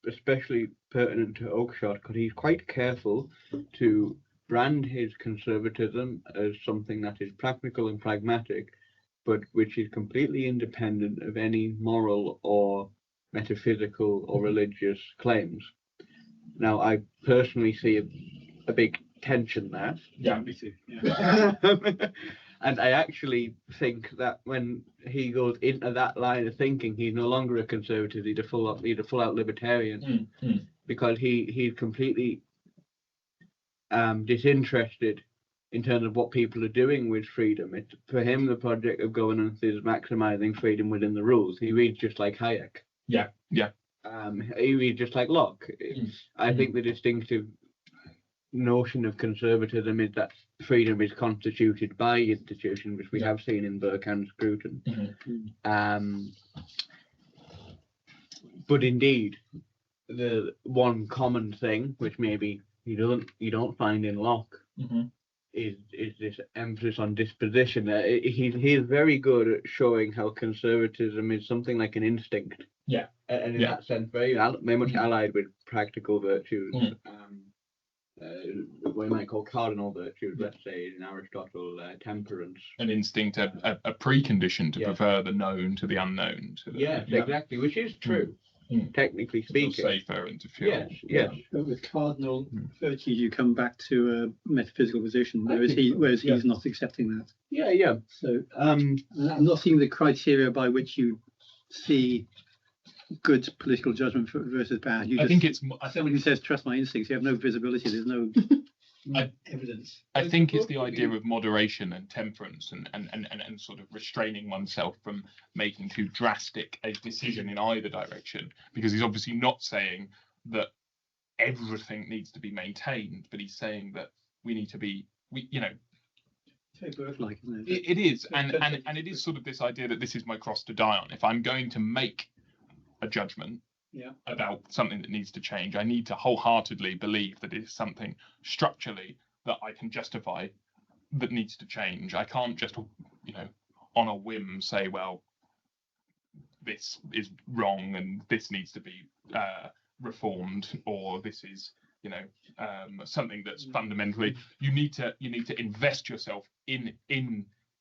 Speaker 1: especially pertinent to Oakeshott, because he's quite careful to brand his conservatism as something that is practical and pragmatic, but which is completely independent of any moral or metaphysical or religious claims. Now, I personally see a big tension there.
Speaker 2: Yeah, me too. Yeah.
Speaker 1: And I actually think that when he goes into that line of thinking, he's no longer a conservative; he's a full-out libertarian, because he's completely disinterested in terms of what people are doing with freedom. For him, the project of governance is maximising freedom within the rules. He reads just like Hayek.
Speaker 2: Yeah.
Speaker 1: He reads just like Locke. I think the distinctive notion of conservatism is that freedom is constituted by institutions, which we have seen in Burke and Scruton. But indeed, the one common thing, which maybe you don't find in Locke, is this emphasis on disposition. He is very good at showing how conservatism is something like an instinct. And in that sense, very much allied with practical virtues. What you might call cardinal virtues, let's say in Aristotle, temperance.
Speaker 2: An instinct, a precondition to prefer the known to the unknown.
Speaker 1: Exactly, which is true, technically speaking.
Speaker 2: Safer and to feel.
Speaker 1: Yes.
Speaker 4: But with cardinal virtues, you come back to a metaphysical position, whereas he's not accepting that.
Speaker 1: Yeah.
Speaker 4: So I'm not seeing the criteria by which you see good political judgment versus bad.
Speaker 2: I think it's
Speaker 4: someone who says trust my instincts. You have no visibility. There's no evidence.
Speaker 2: I think it's the idea of moderation and temperance and sort of restraining oneself from making too drastic a decision in either direction, because he's obviously not saying that everything needs to be maintained, but he's saying that we need to be,
Speaker 4: It's very Burke-like, isn't it?
Speaker 2: It is, and it is sort of this idea that this is my cross to die on. If I'm going to make a judgment about something that needs to change, I need to wholeheartedly believe that it is something structurally that I can justify that needs to change. I can't just, on a whim say, well, this is wrong and this needs to be reformed, or this is, you know, something that's fundamentally, you need to invest yourself in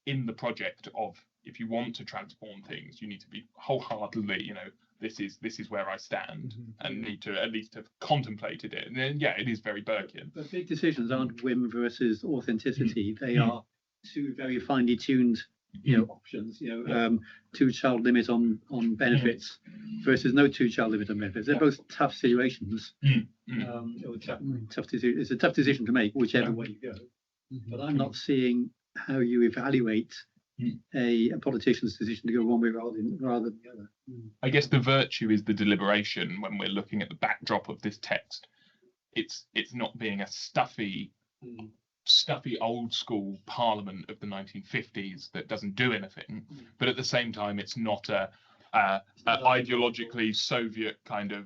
Speaker 2: the project of, if you want to transform things, you need to be wholeheartedly, you know, this is where I stand, and need to at least have contemplated it. And then, yeah, it is very Burkean.
Speaker 4: But big decisions aren't whim versus authenticity. They are two very finely tuned, you know, options. You know, 2-child limit on benefits versus no 2-child limit on benefits. They're both tough situations. It's a tough decision to make, whichever way you go. But I'm not seeing how you evaluate a politician's decision to go one way rather than the other.
Speaker 2: I guess the virtue is the deliberation when we're looking at the backdrop of this text. It's not being a stuffy old school parliament of the 1950s that doesn't do anything, but at the same time it's not a ideologically Soviet kind of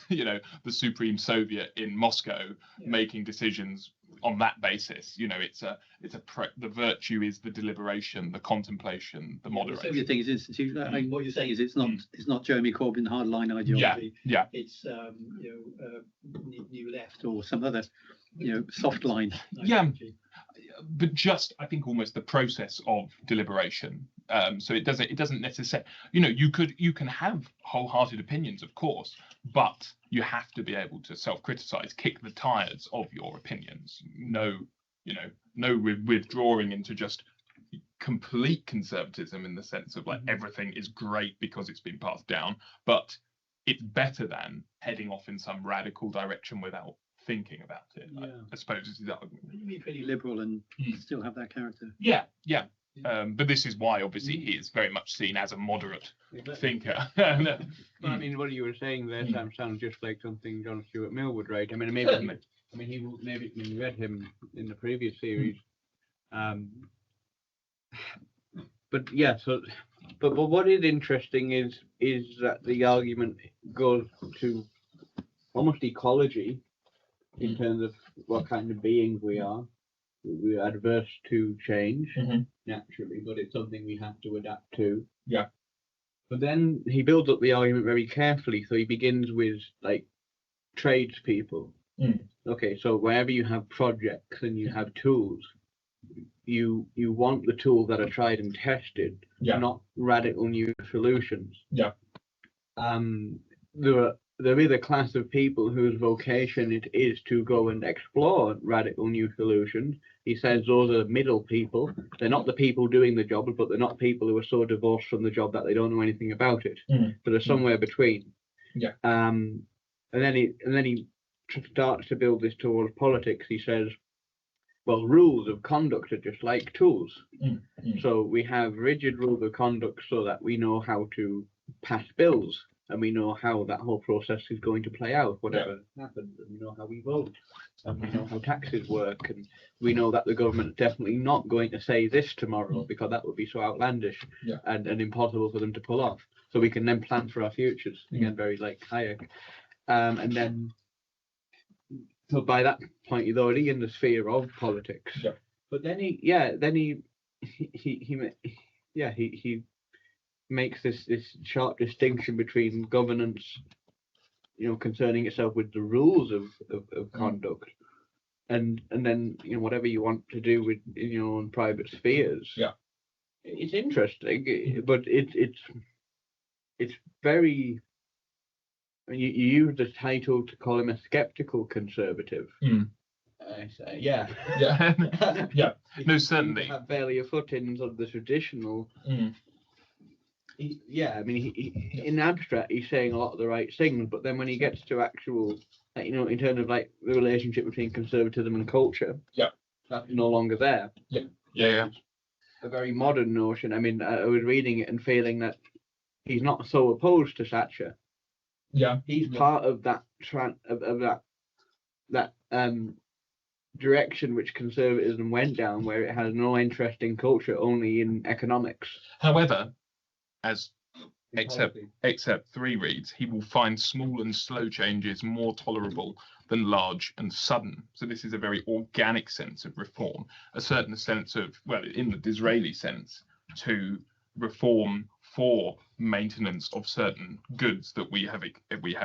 Speaker 2: you know, the Supreme Soviet in Moscow making decisions on that basis. You know, the virtue is the deliberation, the contemplation, the moderation.
Speaker 4: The Soviet thing is institute. I mean, what you're saying is it's not Jeremy Corbyn hardline ideology. It's New Left or some other, you know, soft line ideology.
Speaker 2: But just, I think, almost the process of deliberation. So it doesn't necessarily, you know, you can have wholehearted opinions, of course, but you have to be able to self-criticize, kick the tires of your opinions. No withdrawing into just complete conservatism in the sense of like everything is great because it's been passed down, but it's better than heading off in some radical direction without thinking about it. I suppose is the argument.
Speaker 4: You can be pretty liberal and still have that character.
Speaker 2: But this is why, obviously, he is very much seen as a moderate thinker.
Speaker 1: Well, I mean, what you were saying there, Sam, sounds just like something John Stuart Mill would write. I mean, we read him in the previous series. But yeah, but what is interesting is that the argument goes to almost ecology in terms of what kind of beings we are. We're adverse to change naturally, but it's something we have to adapt to.
Speaker 2: Yeah.
Speaker 1: But then he builds up the argument very carefully. So he begins with like tradespeople. Okay, so wherever you have projects and you have tools, you want the tools that are tried and tested, not radical new solutions. There is a class of people whose vocation it is to go and explore radical new solutions. He says those are middle people. They're not the people doing the job, but they're not people who are so divorced from the job that they don't know anything about it. So they're somewhere between. And then he starts to build this towards politics. He says, well, rules of conduct are just like tools. So we have rigid rules of conduct so that we know how to pass bills. And we know how that whole process is going to play out, whatever happens, and we know how we vote, and we know how taxes work, and we know that the government is definitely not going to say this tomorrow because that would be so outlandish and impossible for them to pull off. So we can then plan for our futures, again, very like Hayek. And then, so by that point, he's already in the sphere of politics. But then he makes this sharp distinction between governance, you know, concerning itself with the rules of conduct, and then, you know, whatever you want to do with in your own private spheres. It's interesting, but it's very. I mean, you use the title to call him a skeptical conservative. I say,
Speaker 2: No, certainly.
Speaker 1: Have barely a foot in of the traditional. I mean, in abstract, he's saying a lot of the right things, but then when he gets to actual, like, you know, in terms of like the relationship between conservatism and culture, that's no longer there. A very modern notion. I mean, I was reading it and feeling that he's not so opposed to Thatcher. He's part of that direction which conservatism went down, where it has no interest in culture, only in economics.
Speaker 2: However, as except 3 reads, he will find small and slow changes more tolerable than large and sudden. So this is a very organic sense of reform, a certain sense of, well, in the Disraeli sense, to reform for maintenance of certain goods that we have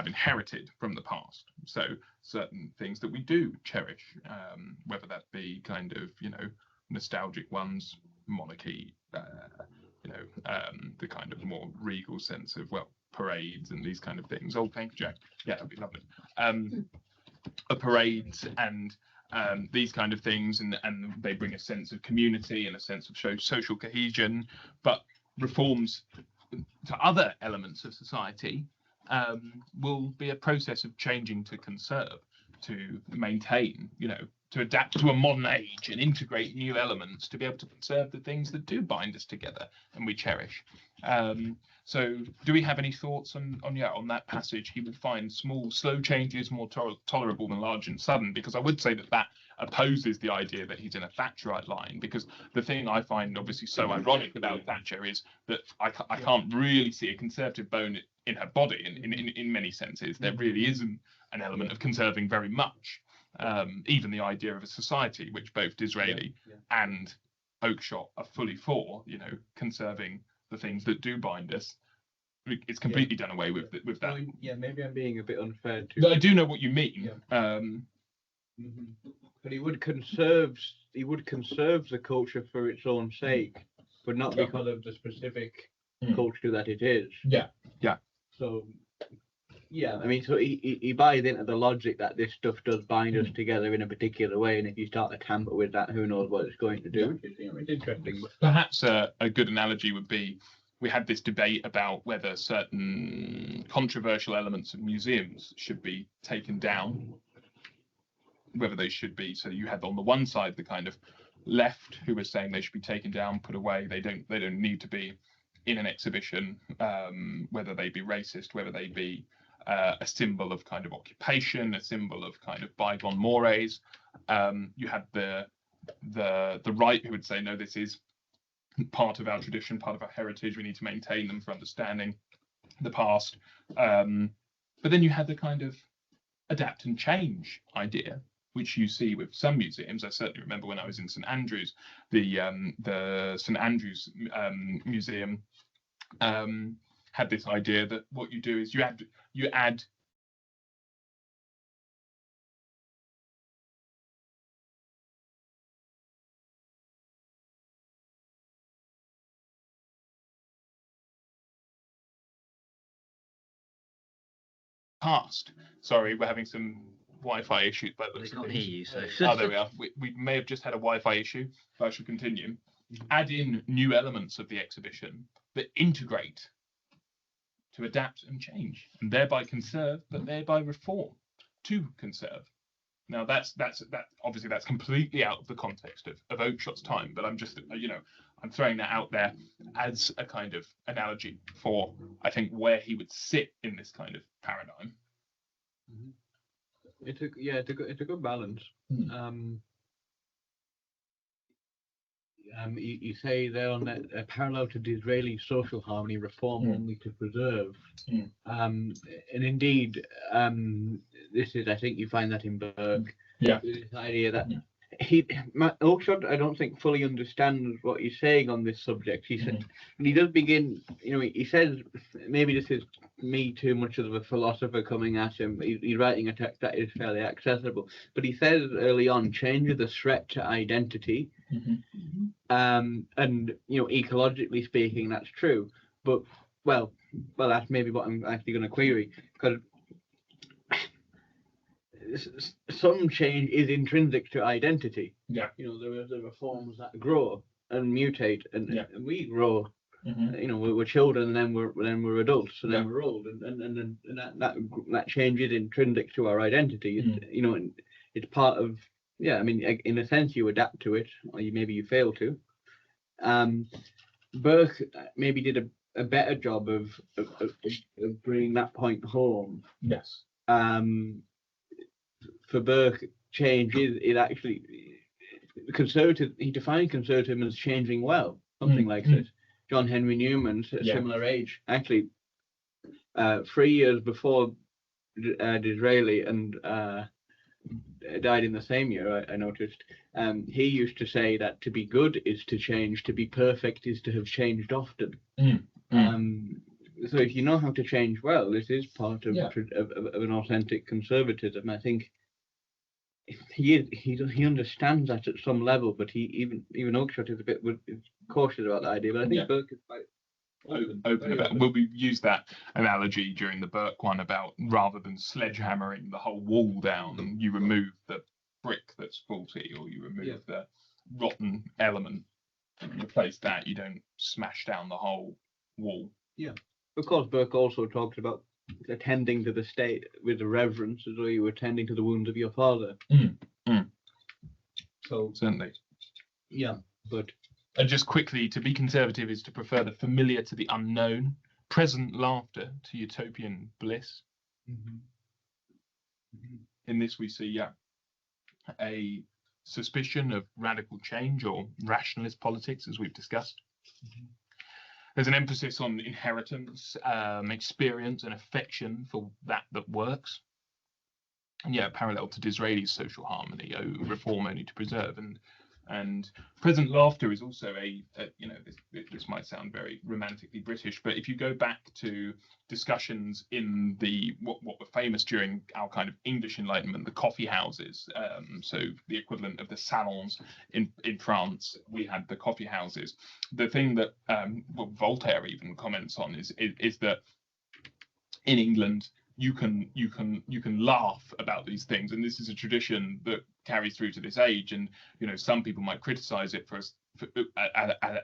Speaker 2: inherited from the past. So certain things that we do cherish, whether that be kind of, you know, nostalgic ones, monarchy, you know, the kind of more regal sense of, well, parades and these kind of things. Oh, thank you, Jack. Yeah, that'd be lovely. Parades and these kind of things, and they bring a sense of community and a sense of social cohesion. But reforms to other elements of society will be a process of changing to conserve, to maintain, you know, to adapt to a modern age and integrate new elements to be able to conserve the things that do bind us together and we cherish. So do we have any thoughts on that passage? He will find small, slow changes more tolerable than large and sudden, because I would say that opposes the idea that he's in a Thatcherite line, because the thing I find obviously so ironic about Thatcher is that I can't really see a conservative bone in her body in many senses. There really isn't an element of conserving very much. Even the idea of a society, which both Disraeli and Oakeshott are fully for, you know, conserving the things that do bind us, it's completely done away with that.
Speaker 1: Well, yeah, maybe I'm being a bit unfair
Speaker 2: to. I do know what you mean.
Speaker 1: But he would conserve the culture for its own sake, but not because of the specific culture that it is.
Speaker 2: Yeah.
Speaker 1: So. Yeah, I mean, so he buys into the logic that this stuff does bind us together in a particular way, and if you start to tamper with that, who knows what it's going to do. It's interesting. But
Speaker 2: perhaps a good analogy would be, we had this debate about whether certain controversial elements of museums should be taken down, whether they should be. So you had on the one side the kind of left who was saying they should be taken down, put away. They don't need to be in an exhibition, whether they be racist, whether they be a symbol of kind of occupation, a symbol of kind of bygone mores. You had the right who would say, no, this is part of our tradition, part of our heritage. We need to maintain them for understanding the past. But then you had the kind of adapt and change idea, which you see with some museums. I certainly remember when I was in St Andrews, the St Andrews Museum had this idea that what you do is you add past. Sorry, we're having some Wi-Fi issues. But
Speaker 3: they can't hear you, so.
Speaker 2: Oh, there we are. We may have just had a Wi-Fi issue, but I should continue. Add in new elements of the exhibition that integrate to adapt and change, and thereby conserve, but thereby reform to conserve. Now that's obviously that's completely out of the context of Oakeshott's time, but I'm just, you know, I'm throwing that out there as a kind of analogy for, I think, where he would sit in this kind of paradigm.
Speaker 1: It's a good balance. You say there on a parallel to Disraeli's social harmony, reform only to preserve. And indeed, this is, I think you find that in Burke. This idea that Oakeshott, I don't think, fully understands what he's saying on this subject. He said, and he does begin, you know, he says, maybe this is me too much of a philosopher coming at him. He's writing a text that is fairly accessible, but he says early on, change is a threat to identity. And, you know, ecologically speaking, that's true. But, well, that's maybe what I'm actually going to query, because some change is intrinsic to identity. You know, there are forms that grow and mutate, and we grow. You know, we're children, and then we're adults, and then we're old, and that change is intrinsic to our identity. You know, it's part of. Yeah, I mean, in a sense, you adapt to it, or maybe you fail to. Burke maybe did a better job of bringing that point home.
Speaker 2: Yes.
Speaker 1: For Burke, change is actually conservative. He defined conservatism as changing well, something like this. John Henry Newman's a similar age, actually, 3 years before Disraeli, and died in the same year, I noticed. He used to say that to be good is to change, to be perfect is to have changed often. So if you know how to change well, this is part of of an authentic conservatism. I think he understands that at some level, but even Oakeshott is a bit cautious about the idea. But I think Burke is quite
Speaker 2: open about. Well, we used that analogy during the Burke one about rather than sledgehammering the whole wall down, you remove the brick that's faulty, or you remove the rotten element and replace that. You don't smash down the whole wall.
Speaker 1: Yeah. Of course, Burke also talks about attending to the state with the reverence as though you were attending to the wounds of your father.
Speaker 2: So certainly.
Speaker 1: Yeah, but.
Speaker 2: And just quickly, to be conservative is to prefer the familiar to the unknown, present laughter to utopian bliss. In this we see, a suspicion of radical change or rationalist politics, as we've discussed. There's an emphasis on inheritance, experience and affection for that works. And parallel to Disraeli's social harmony, reform only to preserve. And present laughter is also this might sound very romantically British, but if you go back to discussions in the what were famous during our kind of English Enlightenment, the coffee houses, so the equivalent of the salons in France, we had the coffee houses. The thing that Voltaire even comments on is that in England you can laugh about these things, and this is a tradition that carries through to this age. And some people might criticize it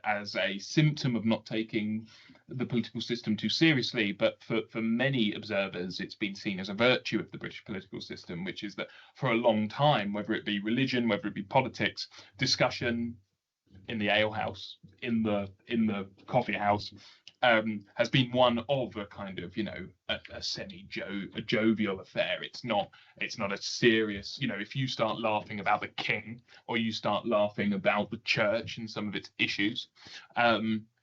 Speaker 2: as a symptom of not taking the political system too seriously, but for many observers it's been seen as a virtue of the British political system, which is that for a long time, whether it be religion, whether it be politics, discussion in the alehouse, in the coffee house, has been one of a kind of a jovial affair. It's not a serious, if you start laughing about the king or you start laughing about the church and some of its issues,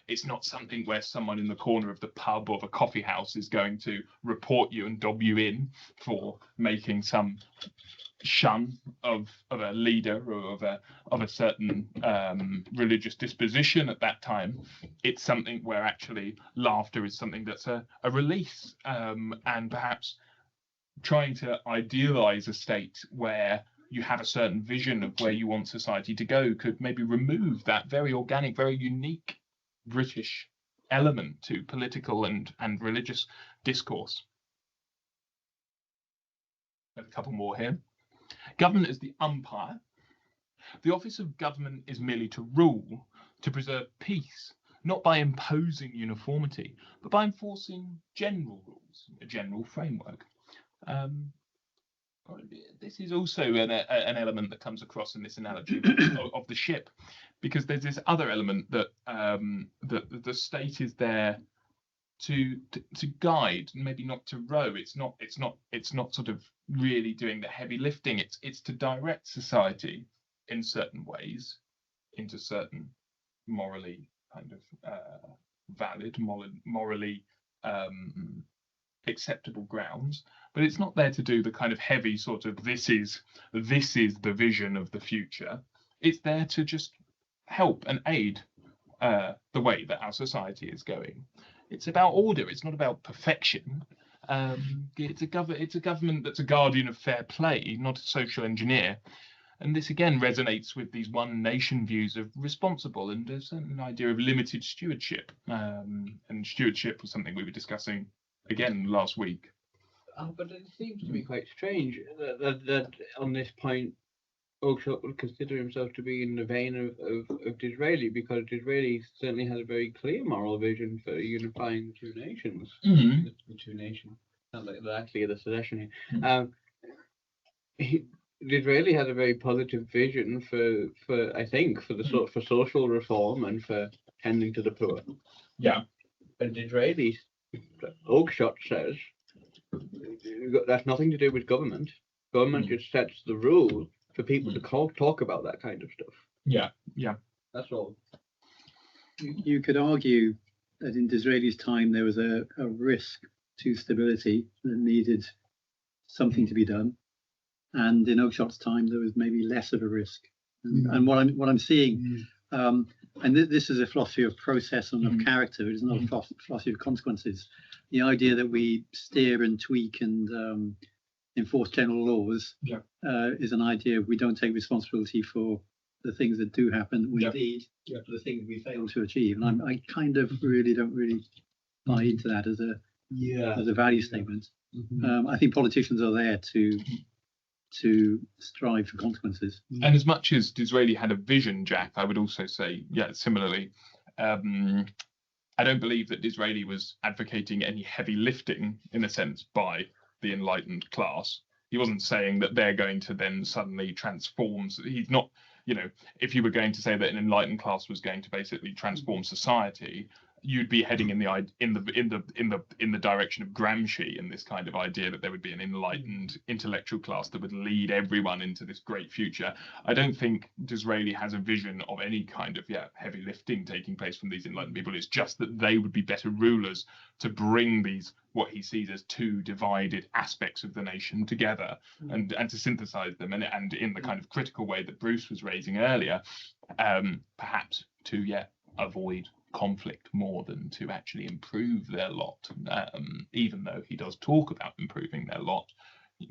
Speaker 2: it's not something where someone in the corner of the pub or the coffee house is going to report you and dob you in for making some shun of a leader or of a certain religious disposition at that time. It's something where actually laughter is something that's a release, and perhaps trying to idealize a state where you have a certain vision of where you want society to go could maybe remove that very organic, very unique British element to political and religious discourse. A couple more here. Government is the umpire. The office of government is merely to rule, to preserve peace, not by imposing uniformity, but by enforcing general rules, a general framework. This is also an element that comes across in this analogy of the ship, because there's this other element that the state is there to guide, maybe not to row. It's not sort of really doing the heavy lifting. It's to direct society in certain ways into certain morally kind of valid, morally acceptable grounds, but it's not there to do the kind of heavy sort of this is the vision of the future. It's there to just help and aid the way that our society is going. It's about order. It's not about perfection. It's a government that's a guardian of fair play, not a social engineer. And this again resonates with these one nation views of responsible and a certain idea of limited stewardship. And stewardship was something we were discussing again last week.
Speaker 1: But it seems to be quite strange that on this point, Oakeshott would consider himself to be in the vein of Disraeli, because Disraeli certainly has a very clear moral vision for unifying the two nations.
Speaker 2: Mm-hmm.
Speaker 1: The two nations, not like actually the secession here. Mm-hmm. Disraeli has a very positive vision for I think for the for social reform and for tending to the poor.
Speaker 2: Yeah.
Speaker 1: And Disraeli, Oakeshott says, that's nothing to do with government. Government just sets the rule for people to talk about that kind of stuff.
Speaker 2: Yeah, yeah.
Speaker 1: That's all.
Speaker 4: You could argue that in Disraeli's time there was a risk to stability that needed something to be done, and in Oakeshott's time there was maybe less of a risk. And what I'm seeing, and this is a philosophy of process and of character. It is not a philosophy of consequences. The idea that we steer and tweak and enforce general laws is an idea. We don't take responsibility for the things that do happen, or indeed for the things we fail to achieve. And I kind of don't really buy into that as a value statement. I think politicians are there to strive for consequences.
Speaker 2: And as much as Disraeli had a vision, Jack, I would also say, similarly, I don't believe that Disraeli was advocating any heavy lifting, in a sense, by the enlightened class. He wasn't saying that they're going to then suddenly transform. He's not, if you were going to say that an enlightened class was going to basically transform society, you'd be heading in the direction of Gramsci, and this kind of idea that there would be an enlightened intellectual class that would lead everyone into this great future. I don't think Disraeli has a vision of any kind of heavy lifting taking place from these enlightened people. It's just that they would be better rulers to bring these, what he sees as two divided aspects of the nation together, and to synthesize them, and in the kind of critical way that Bruce was raising earlier, perhaps to avoid conflict more than to actually improve their lot. Even though he does talk about improving their lot,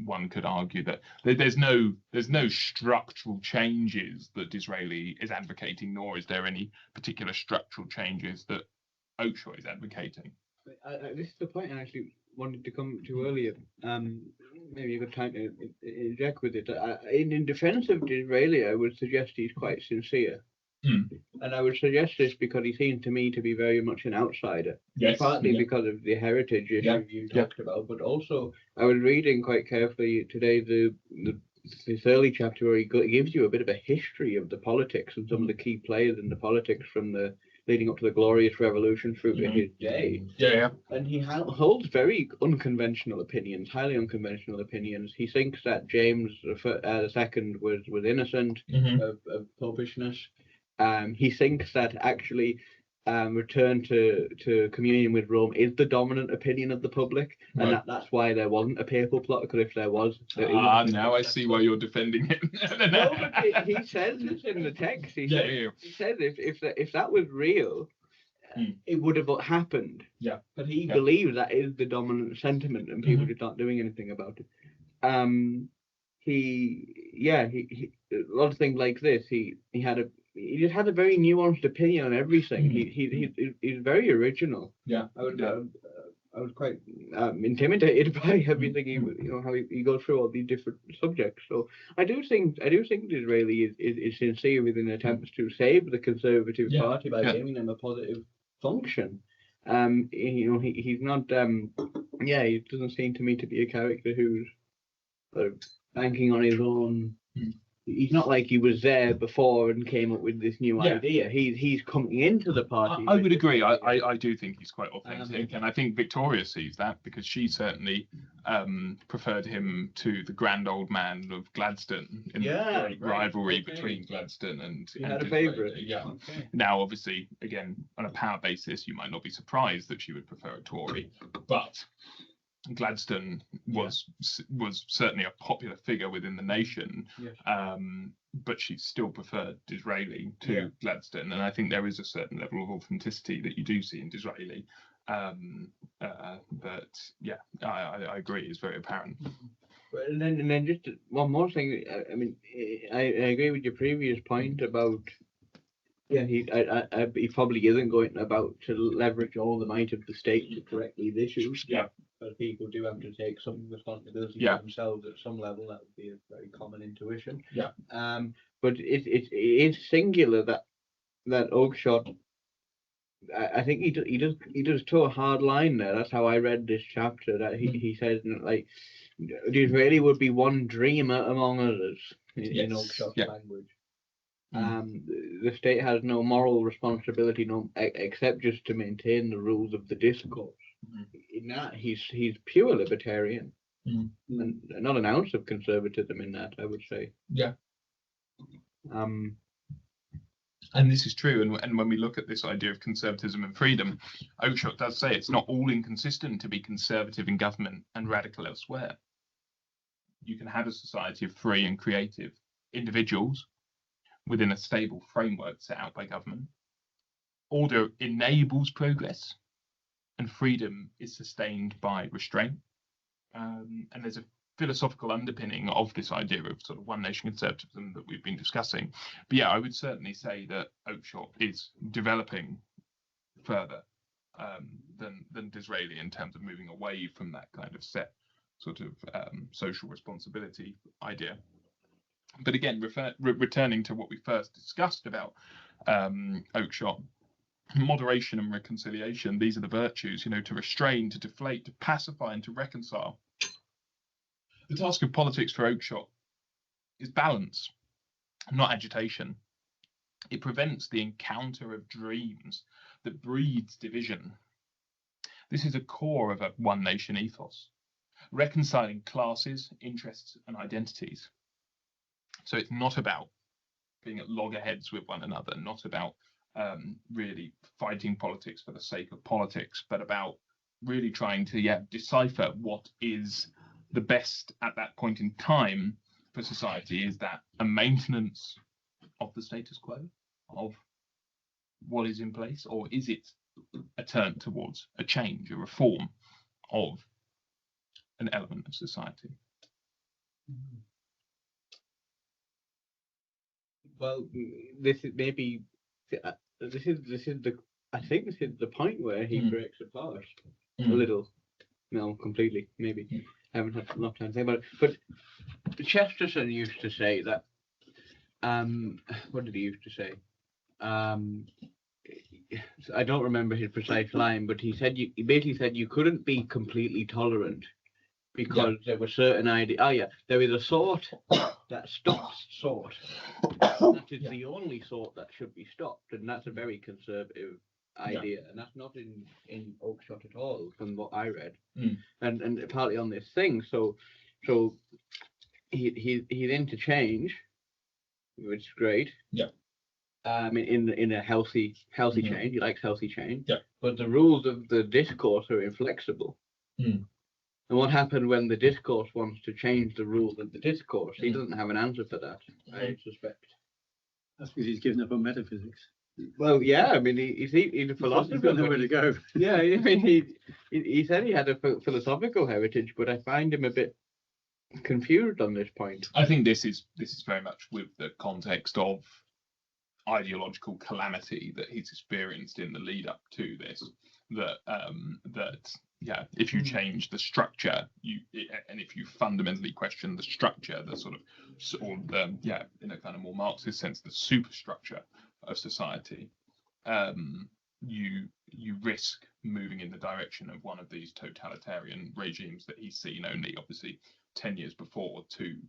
Speaker 2: one could argue that there's no structural changes that Disraeli is advocating, nor is there any particular structural changes that Oakeshott is advocating.
Speaker 1: This is the point I actually wanted to come to earlier. Maybe you've got time to inject with it. In defense of Disraeli, I would suggest he's quite sincere. And I would suggest this because he seems to me to be very much an outsider. Yes, partly because of the heritage issue you talked about, but also I was reading quite carefully today this early chapter where he gives you a bit of a history of the politics and some of the key players in the politics from the leading up to the Glorious Revolution through to his day. And he holds very unconventional opinions, highly unconventional opinions. He thinks that James II was innocent of popishness. He thinks that actually return to communion with Rome is the dominant opinion of the public, and that's why there wasn't a papal plot, because if there was...
Speaker 2: now I see why you're defending him.
Speaker 1: No, but he says this in the text. He says if that was real, it would have happened. But he believes that is the dominant sentiment, and people just aren't doing anything about it. He a lot of things like this. He just had a very nuanced opinion on everything. He's very original. I was quite intimidated by everything how he goes through all these different subjects. So I do think Disraeli is sincere within attempts to save the Conservative Party by giving them a positive function. He's not. He doesn't seem to me to be a character who's sort of banking on his own. He's not like he was there before and came up with this new idea. He's coming into the party.
Speaker 2: I would agree. I do think he's quite authentic, and I think Victoria sees that because she certainly preferred him to the grand old man of Gladstone in the great rivalry between Gladstone and.
Speaker 1: He had a favourite.
Speaker 2: Now, obviously, again on a power basis, you might not be surprised that she would prefer a Tory, but Gladstone was certainly a popular figure within the nation, but she still preferred Disraeli to Gladstone, and I think there is a certain level of authenticity that you do see in Disraeli. But I agree, it's very apparent.
Speaker 1: And then just one more thing. I mean, I agree with your previous point about. He probably isn't going about to leverage all the might of the state to correct these issues. But people do have to take some responsibility for themselves at some level. That would be a very common intuition. But it is singular that Oakeshott. I think he does toe a hard line there. That's how I read this chapter. That he says like Disraeli would be one dreamer among others in Oakeshott's language. The state has no moral responsibility, except just to maintain the rules of the discourse. In that, he's pure libertarian, and not an ounce of conservatism in that, I would say.
Speaker 2: And this is true. And when we look at this idea of conservatism and freedom, Oakeshott does say it's not all inconsistent to be conservative in government and radical elsewhere. You can have a society of free and creative individuals within a stable framework set out by government, order enables progress, and freedom is sustained by restraint. And there's a philosophical underpinning of this idea of sort of one nation conservatism that we've been discussing. But yeah, I would certainly say that Oakeshott is developing further than Disraeli in terms of moving away from that kind of set sort of social responsibility idea. But again, returning to what we first discussed about Oakeshott, moderation and reconciliation, these are the virtues, to restrain, to deflate, to pacify, and to reconcile. The task of politics for Oakeshott is balance, not agitation. It prevents the encounter of dreams that breeds division. This is a core of a one nation ethos, reconciling classes, interests, and identities. So it's not about being at loggerheads with one another, not about really fighting politics for the sake of politics, but about really trying to decipher what is the best at that point in time for society. Is that a maintenance of the status quo, of what is in place, or is it a turn towards a change, a reform of an element of society?
Speaker 1: Well, this is maybe this is the I think this is the point where he breaks apart a little. No, completely, maybe. I haven't had enough time to think about it. But Chesterton used to say that. What did he used to say? I don't remember his precise line, but he basically said you couldn't be completely tolerant because there were certain ideas. Oh yeah, there is a sort that stops sort. That is the only sort that should be stopped, and that's a very conservative idea, and that's not in Oakeshott at all, from what I read, and partly on this thing. So he's into change, which is great. Yeah. In a healthy change, he likes healthy change. Yeah. But the rules of the discourse are inflexible. And what happened when the discourse wants to change the rules of the discourse? He doesn't have an answer for that, I suspect.
Speaker 4: That's because he's given up on metaphysics.
Speaker 1: Well, yeah, I mean, he's a philosopher.
Speaker 4: He's got nowhere to go.
Speaker 1: Yeah, I mean, he said he had a philosophical heritage, but I find him a bit confused on this point.
Speaker 2: I think this is very much with the context of ideological calamity that he's experienced in the lead up to this. That if you change the structure, and if you fundamentally question the structure, the sort of, or the in a kind of more Marxist sense, the superstructure of society, you risk moving in the direction of one of these totalitarian regimes that he's seen only obviously 10 years before. Two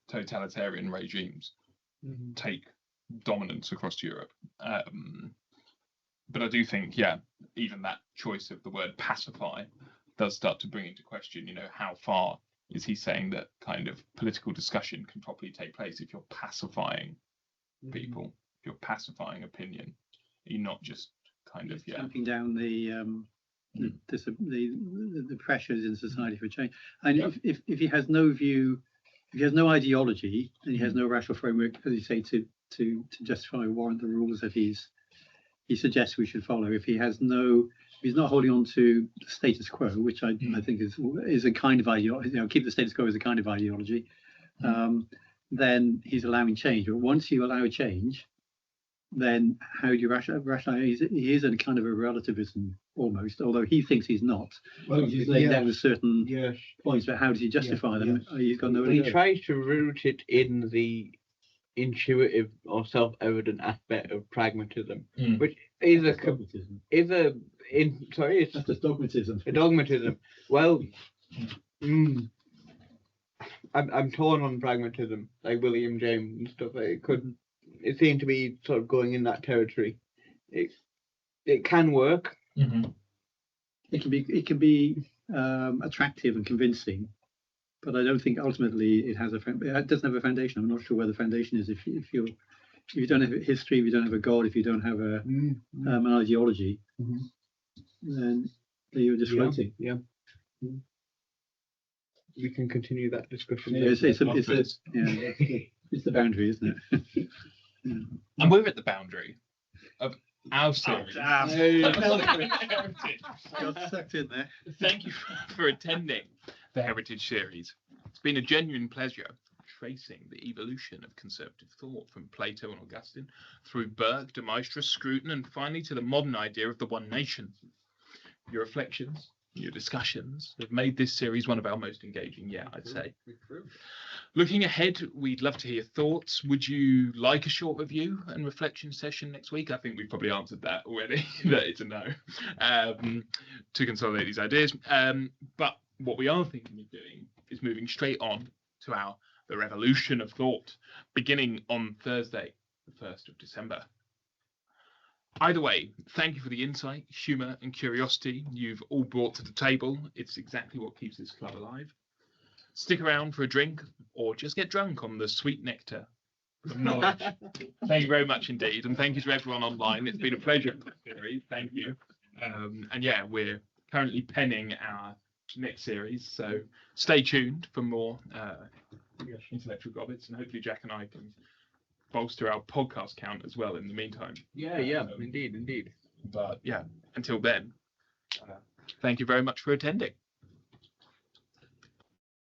Speaker 2: totalitarian regimes take dominance across Europe. But I do think, even that choice of the word pacify does start to bring into question, how far is he saying that kind of political discussion can properly take place if you're pacifying people, if you're pacifying opinion, you're not just kind of
Speaker 4: tamping down the pressures in society for change. And if he has no view, if he has no ideology, and he has no rational framework, as you say, to justify or warrant the rules that he suggests we should follow, if he's not holding on to the status quo, which I think is a kind of ideology, keep the status quo as a kind of ideology, then he's allowing change. But once you allow change, then how do you rationalize? He is in kind of a relativism almost, although he thinks he's not. Well, he's laying down certain points, but how does he justify them? He's got nowhere to go.
Speaker 1: He tries to root it in the intuitive or self-evident aspect of pragmatism, which is a dogmatism. That's just dogmatism. A dogmatism. Well, I'm torn on pragmatism, like William James and stuff. It seemed to be sort of going in that territory. It can work.
Speaker 4: It can be attractive and convincing, but I don't think ultimately it doesn't have a foundation. I'm not sure where the foundation is. If you don't have a history, if you don't have a God, if you don't have an ideology, then you're just floating.
Speaker 1: Yeah. We can continue that discussion.
Speaker 4: It's the boundary, isn't it?
Speaker 2: And we're at the boundary of our series.
Speaker 4: Got sucked in there.
Speaker 2: Thank you for attending the Heritage series. It's been a genuine pleasure tracing the evolution of conservative thought from Plato and Augustine through Burke, de Maistre, Scruton, and finally to the modern idea of the one nation. Your reflections, your discussions have made this series one of our most engaging yet, I'd say. Looking ahead, we'd love to hear thoughts. Would you like a short review and reflection session next week? I think we've probably answered that already. That is a no, to consolidate these ideas. But what we are thinking of doing is moving straight on to the revolution of thought, beginning on Thursday, the 1st of December. Either way, thank you for the insight, humour and curiosity you've all brought to the table. It's exactly what keeps this club alive. Stick around for a drink or just get drunk on the sweet nectar of knowledge. Thank you very much indeed. And thank you to everyone online. It's been a pleasure. Thank you. And yeah, we're currently penning our next series. So stay tuned for more intellectual gobbets. And hopefully Jack and I can bolster our podcast count as well in the meantime.
Speaker 1: Yeah, indeed.
Speaker 2: But yeah, until then, thank you very much for attending.